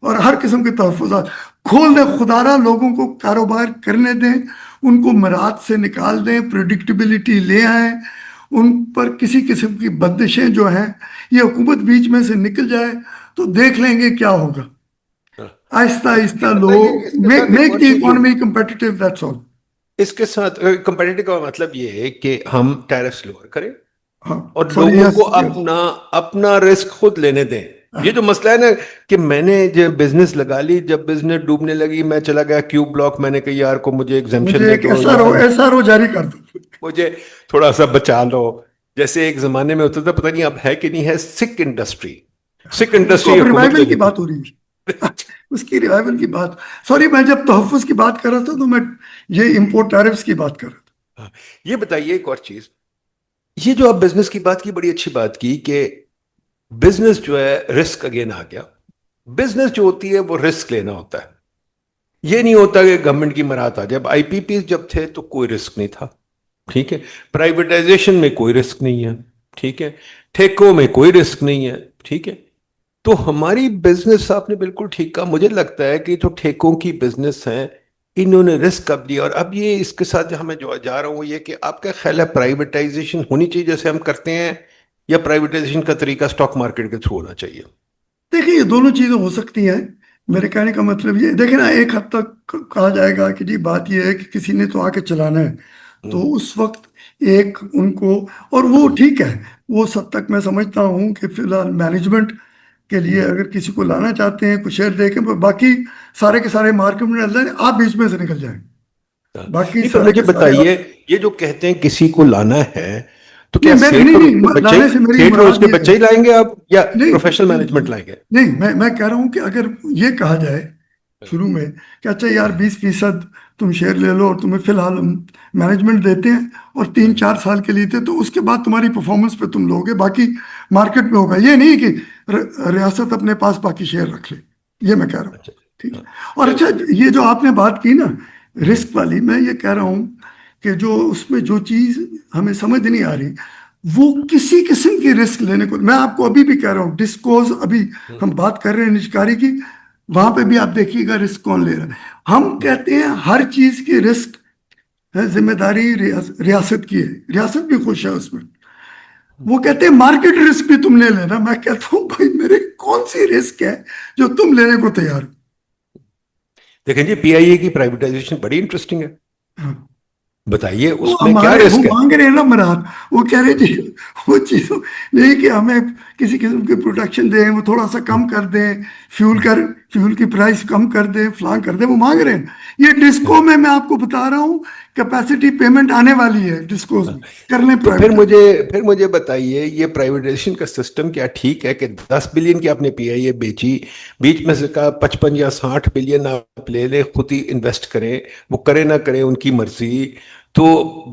اور ہر قسم کے تحفظات کھول دیں، خدارہ لوگوں کو کاروبار کرنے دیں، ان کو مراعات سے نکال دیں، پریڈکٹیبلٹی لے آئیں، ان پر کسی قسم کی بندشیں جو ہیں یہ حکومت بیچ میں سے نکل جائے تو دیکھ لیں گے کیا ہوگا۔ ہاں۔ آہستہ یہ آہستہ لو، بتائیے اس کے ساتھ ایک میک اور دی چیز جو، اکانومی کمپیٹیٹیو، دیٹس آل۔ اس کے ساتھ کمپیٹیٹو کا مطلب یہ ہے کہ ہم ٹیرفس لوور کریں ہاں اور سوری، لوگوں یس کو یس، اپنا رسک خود لینے دیں۔ یہ جو مسئلہ ہے نا کہ میں نے جب بزنس لگا لی، جب بزنس ڈوبنے لگی میں چلا گیا کیو بلاک، میں نے کہا یار کو مجھے ایگزمپشن مجھے دے ایک دو ایس آر او یار، ایس آر او جاری کر دو۔ مجھے تھوڑا سا بچا لو۔ جیسے ایک زمانے میں ہوتا تھا، پتہ نہیں اب ہے کہ نہیں ہے، سکھ انڈسٹری، سکھ اس کو انڈسٹری اب حکومت لے ریوائول کی لیتی۔ بات ہو رہی ہے، اس کی ریوائول کی بات، سوری میں جب تحفظ کی بات کر رہا تھا تو میں یہ امپورٹ ٹیرفز کی بات کر رہا ہاں، یہ بتائیے ایک اور چیز، یہ جو آپ بزنس کی بات کی، بڑی اچھی بات کی کہ بزنس جو ہے رسک اگین آ گیا۔ بزنس جو ہوتی ہے وہ رسک لینا ہوتا ہے، یہ نہیں ہوتا کہ گورنمنٹ کی مراد آ جائے۔ آئی پی پی جب تھے تو کوئی رسک نہیں تھا، ٹھیک ہے، پرائیویٹائزیشن میں کوئی رسک نہیں ہے، ٹھیک ہے، ٹھیکوں میں کوئی رسک نہیں ہے، ٹھیک ہے۔ تو ہماری بزنس، آپ نے بالکل ٹھیک کہا، مجھے لگتا ہے کہ جو ٹھیکوں کی بزنس ہیں انہوں نے رسک اب لیا، اور اب یہ اس کے ساتھ جو میں جو جا رہا ہوں یہ کہ آپ کا خیال ہے پرائیویٹائزیشن ہونی چاہیے جیسے ہم کرتے ہیں، یا پرائیویٹائزیشن کا طریقہ سٹاک مارکیٹ کے تھرو ہونا چاہیے؟ دیکھیں یہ دونوں چیزیں ہو سکتی ہیں، میرے کہنے کا مطلب یہ دیکھیں نا، ایک حد تک کہا جائے گا کہ جی بات یہ ہے کہ کسی نے تو آ کے چلانا ہے، تو اس وقت ایک ان کو، اور وہ ٹھیک ہے، وہ سب تک میں سمجھتا ہوں کہ فی الحال مینجمنٹ کے لیے اگر کسی کو لانا چاہتے ہیں کچھ شیئر دے کے، باقی سارے کے سارے مارکیٹ میں ڈل جائیں، آپ بیچ میں سے نکل جائیں، باقی نہیں، پر سارے مجھے کے سارے بتائیے، یہ جو کہتے ہیں کسی کو لانا ہے تو کیا نہیں میں سیٹ نہیں اور اس کے نہیں، بچے، لانے سے میری سیٹ اور اس مراد کے یہ ہے، بچے ہی لائیں گے آپ، یا نہیں پروفیشنل نہیں مینجمنٹ لائیں گے؟ نہیں، میں کہہ رہا ہوں کہ اگر یہ کہا جائے شروع میں کہ اچھا یار 20% تم شیئر لے لو اور تمہیں فی الحال ہم مینجمنٹ دیتے ہیں اور 3-4 سال کے لیے تھے، تو اس کے بعد تمہاری پرفارمنس پہ تم لوگے، باقی مارکیٹ میں ہوگا، یہ نہیں کہ ریاست اپنے پاس باقی شیئر رکھ لے، یہ میں کہہ رہا ہوں، اچھا، ٹھیک ہے۔ ہاں، اور اچھا چلو، یہ جو آپ نے بات کی نا رسک والی، میں یہ کہہ رہا ہوں کہ جو اس میں جو چیز ہمیں سمجھ نہیں آ رہی وہ کسی قسم کی رسک لینے کو، میں آپ کو ابھی بھی کہہ رہا ہوں ڈسکوز، ابھی ہم بات کر رہے ہیں نجکاری کی، وہاں پہ بھی آپ دیکھیے گا رسک کون لے رہا ہے۔ ہم کہتے ہیں ہر چیز کی رسک ہے، ذمہ داری ریاست کی ہے، ریاست بھی خوش ہے اس میں، وہ کہتے ہیں مارکیٹ رسک بھی تم لے لینا، میں کہتا ہوں بھائی میرے کون سی رسک ہے جو تم لینے کو تیار دیکھیں جی، پی آئی اے کی پرائیویٹائزیشن بڑی انٹرسٹنگ ہے، ہو؟ بتائیے وہ اس میں کیا ہمارے وہ رسک ہے؟ مانگ رہے ہیں نا مراد، وہ کہہ رہے جی وہ چیزوں نہیں کہ ہمیں کسی قسم کی پروٹیکشن دیں، وہ تھوڑا سا کم کر دیں، فیول کی پرائس کم کر دیں، فلان کر دیں، وہ مانگ رہے ہیں۔ یہ ڈسکو میں آپ کو بتا رہا ہوں کیپیسٹی پیمنٹ آنے والی ہے ڈسکوز میں، کر لیں تو پرائیویٹ۔ پھر مجھے بتائیے، یہ پرائیویٹائزیشن کا سسٹم کیا ٹھیک ہے کہ 10 بلین کی آپ نے پی آئی اے بیچی، بیچ میں سے کہا 55 یا 60 بلین آپ لے لیں، خود ہی انویسٹ کریں، وہ کریں نہ کریں ان کی مرضی، تو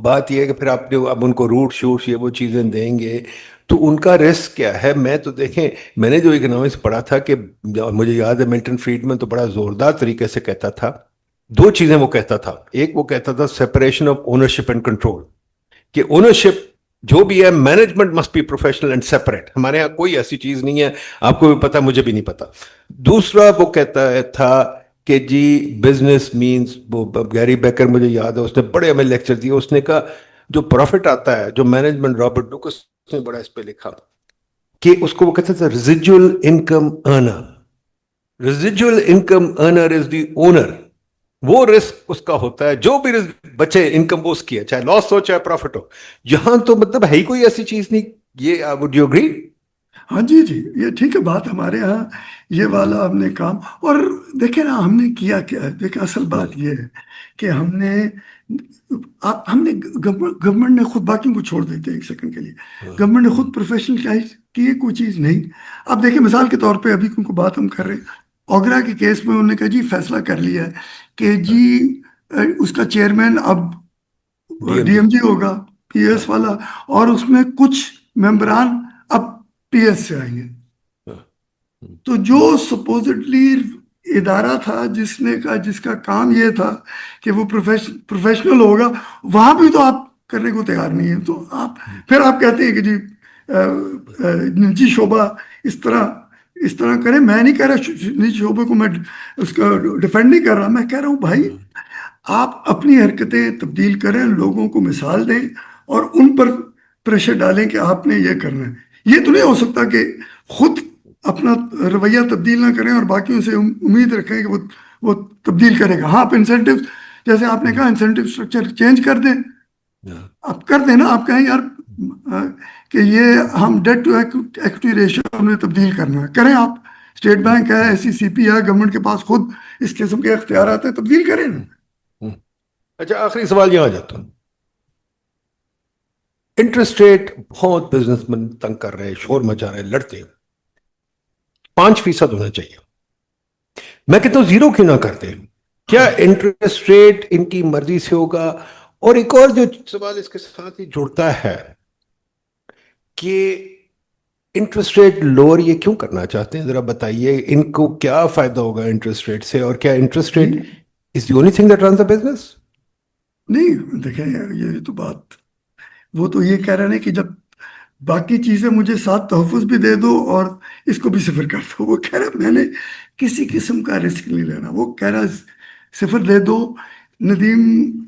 بات یہ ہے کہ پھر آپ نے اب ان کو روٹ شوٹ یہ وہ چیزیں دیں گے، تو ان کا رسک کیا ہے؟ میں تو دیکھیں، میں نے جو اکنامکس پڑھا تھا کہ مجھے یاد ہے ملٹن فریڈمن تو بڑا زوردار طریقے سے کہتا تھا دو چیزیں وہ کہتا تھا. ایک وہ کہتا تھا separation of ownership and control, کہ اونرشپ جو بھی ہے management must be professional and separate. ہمارے یہاں کوئی ایسی چیز نہیں ہے, آپ کو بھی پتا مجھے بھی نہیں پتا. دوسرا وہ کہتا تھا کہ جی بزنس مینس, وہ گیری بیکر مجھے یاد ہے, اس نے بڑے ہمیں لیکچر دیے, اس نے کہا جو پروفٹ آتا ہے, جو مینجمنٹ, رابرٹ لوکس نے بڑا اس پہ لکھا کہ اس کو وہ کہتا تھا residual income earner. Residual income earner is the owner. وہ رسک اس کا ہوتا ہے, جو بھی بچے انکم وہ اس کی ہے, چاہے لاس ہو چاہے پروفٹ ہو. یہاں تو مطلب ہے ہی کوئی ایسی چیز نہیں. یہ وڈ یو اگری؟ ہاں جی جی, یہ ٹھیک ہے بات. ہمارے ہاں یہ والا ہم نے کام, اور دیکھیں نا ہم نے کیا کیا. دیکھیں اصل بات یہ ہے کہ ہم نے گورنمنٹ نے خود, باقیوں کو چھوڑ دیتے ہیں ایک سیکنڈ کے لیے, گورنمنٹ نے خود پروفیشنل کی کوئی چیز نہیں. اب دیکھیں مثال کے طور پہ ابھی کیونکہ بات ہم کر رہے ہیں, اوگرا کے کیس میں انہوں نے کہا جی فیصلہ کر لیا ہے کہ جی اس کا چیئرمین اب ڈی ایم جی ہوگا, پی ایس والا, اور اس میں کچھ ممبران اب پی ایس سے آئیں گے. تو جو سپوزٹلی ادارہ تھا جس کا کام یہ تھا کہ وہ پروفیشنل ہوگا, وہاں بھی تو آپ کرنے کو تیار نہیں ہے. تو پھر آپ کہتے ہیں کہ جی نجی شعبہ اس طرح کریں. میں نہیں کہہ رہا نجی شعبے کو میں اس کا ڈیفینڈ نہیں کر رہا, میں کہہ رہا ہوں بھائی آپ اپنی حرکتیں تبدیل کریں, لوگوں کو مثال دیں اور ان پر پریشر ڈالیں کہ آپ نے یہ کرنا ہے. یہ تو نہیں ہو سکتا کہ خود اپنا رویہ تبدیل نہ کریں اور باقیوں سے امید رکھیں کہ وہ تبدیل کرے گا. ہاں آپ انسینٹیو, جیسے آپ نے کہا انسینٹیو اسٹرکچر چینج کر دیں, آپ کر دیں نا. آپ کہیں یار کہ یہ ہم ڈیٹ ٹو ایکوٹی ریشو ہم نے تبدیل کرنا ہے, کریں آپ. اسٹیٹ بینک ہے, ایس سی سی پی ہے, گورنمنٹ کے پاس خود اس قسم کے اختیارات ہیں, تبدیل کریں نا. اچھا آخری سوال یہاں آ جاتا ہوں. انٹرسٹ ریٹ بہت بزنس مین تنگ کر رہے ہیں, شور مچا رہے ہیں, لڑتے ہیں. 5% ہونا چاہیے. میں کہتا ہوں 0 کیوں نہ کرتے؟ کیا انٹرسٹ ریٹ ان کی مرضی سے ہوگا؟ اور ایک اور جو سوال اس کے ساتھ ہی جڑتا ہے کہ انٹرسٹ ریٹ لوور یہ کیوں کرنا چاہتے ہیں؟ ذرا بتائیے ان کو کیا فائدہ ہوگا انٹرسٹ ریٹ سے, اور کیا interest rate is the only thing that runs the business? نہیں دیکھیں یہ تو بات, وہ تو یہ کہہ رہے ہیں کہ جب باقی چیزیں مجھے ساتھ تحفظ بھی دے دو اور اس کو بھی صفر کر دو. وہ کہہ رہا میں نے کسی قسم کا رسک نہیں لینا. وہ کہہ رہا صفر دے دو. ندیم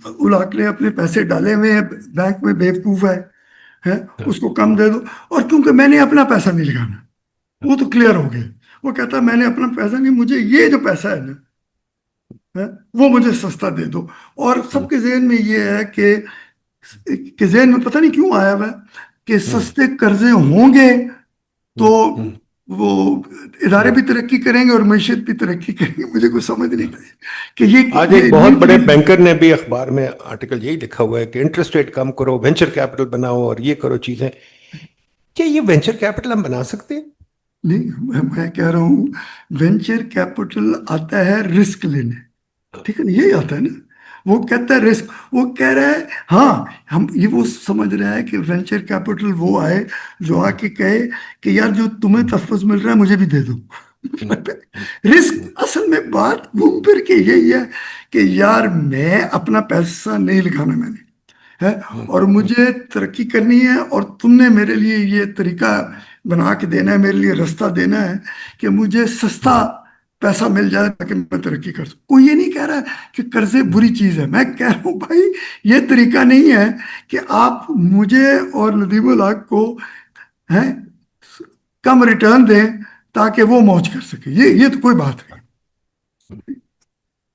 الاق نے اپنے پیسے ڈالے ہوئے ہیں بینک میں, بیوقوف ہے, اس کو کم دے دو. اور کیونکہ میں نے اپنا پیسہ نہیں لگانا, وہ تو کلیئر ہو گیا. وہ کہتا میں نے اپنا پیسہ نہیں, مجھے یہ جو پیسہ ہے نا وہ مجھے سستا دے دو. اور سب کے ذہن میں یہ ہے کہ ذہن میں پتہ نہیں کیوں آیا ہوا ہے کہ سستے قرضے ہوں گے تو وہ ادارے بھی ترقی کریں گے اور معیشت بھی ترقی کریں گے. مجھے کوئی سمجھ نہیں پائی کہ یہ آج ایک بہت بڑے بینکر نے بھی اخبار میں آرٹیکل یہی لکھا ہوا ہے کہ انٹرسٹ ریٹ کم کرو, وینچر کیپٹل بناؤ اور یہ کرو چیزیں. کیا یہ وینچر کیپٹل ہم بنا سکتے ہیں؟ نہیں, میں کہہ رہا ہوں وینچر کیپٹل آتا ہے رسک لینے, ٹھیک ہے نا, یہی آتا ہے نا. وہ کہتا ہے رسک, وہ کہہ رہا ہے ہاں ہم یہ وہ سمجھ رہا ہے کہ وینچر کیپٹل وہ آئے جو آ کے کہے کہ یار جو تمہیں تحفظ مل رہا ہے مجھے بھی دے دو. رسک اصل میں بات گھوم پھر کے یہی ہے کہ یار میں اپنا پیسہ نہیں لگانا میں نے ہے, اور مجھے ترقی کرنی ہے, اور تم نے میرے لیے یہ طریقہ بنا کے دینا ہے, میرے لیے راستہ دینا ہے کہ مجھے سستا پیسہ مل جائے تاکہ میں ترقی کر سکوں. کوئی یہ نہیں کہہ رہا کہ قرضے بری چیز ہے. میں کہہ رہا ہوں بھائی یہ طریقہ نہیں ہے کہ آپ مجھے اور ندیم الاق کو کم ریٹرن دیں تاکہ وہ موج کر سکے. یہ تو کوئی بات نہیں.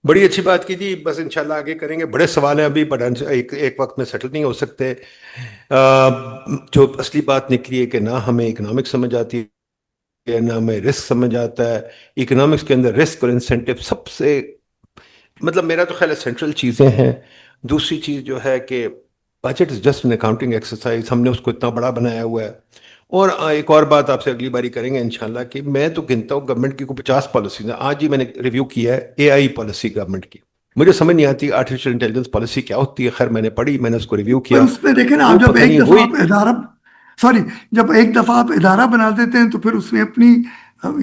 بڑی اچھی بات کی تھی, بس انشاءاللہ آگے کریں گے. بڑے سوال ہیں ابھی, بٹ ایک وقت میں سیٹل نہیں ہو سکتے. جو اصلی بات نکلی ہے کہ نہ ہمیں اکنامکس سمجھ آتی ہے, نہ ہمیں رسک سمجھ آتا ہے. اکنامکس کے اندر رسک اور انسینٹیو سب سے, مطلب میرا تو خیال ہے سینٹرل چیزیں ہیں. دوسری چیز جو ہے کہ budget is just an accounting exercise, ہم نے اس کو اتنا بڑا بنایا ہوا ہے. اور ایک اور بات آپ سے اگلی باری کریں گے انشاءاللہ, کہ میں تو گنتا ہوں گورنمنٹ کی کوئی 50 پالیسیز ہیں. آج ہی میں نے ریویو کیا ہے اے آئی پالیسی گورنمنٹ کی. مجھے سمجھ نہیں آتی آرٹیفیشل انٹیلیجنس پالیسی کیا ہوتی ہے. خیر میں نے پڑھی, میں نے اس کو ریویو کیا. اس میں دیکھیں نا, آپ جب ایک دفعہ آپ ادارہ جب ایک دفعہ آپ ادارہ بنا دیتے ہیں تو پھر اس نے اپنی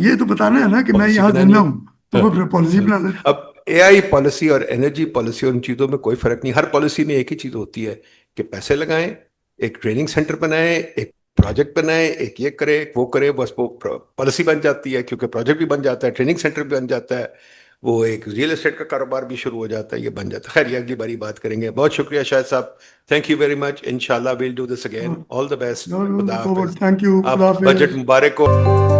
یہ تو بتانا ہے نا کہ میں یہاں زندہ ہوں, تو وہ پھر پالیسی بنا دیتے. اب اے آئی پالیسی اور انرجی پالیسی اور ان چیزوں میں کوئی فرق نہیں. ہر پالیسی میں ایک ہی چیز ہوتی ہے کہ پیسے لگائیں, ایک ٹریننگ سینٹر بنائیں, ایک پروجیکٹ بنائیں, ایک یہ کرے ایک وہ کرے, بس وہ پالیسی بن جاتی ہے, کیونکہ پروجیکٹ بھی بن جاتا ہے, ٹریننگ سینٹر بھی بن جاتا ہے, وہ ایک ریئل اسٹیٹ کا کاروبار بھی شروع ہو جاتا ہے, یہ بن جاتا ہے. خیر یہ اگلی باری بات کریں گے. بہت شکریہ شاہد صاحب, تھینک یو ویری مچ. انشاءاللہ we'll do this again. All the best. خدا حافظ. Thank you. آپ خدا حافظ. بجٹ مبارک ہو.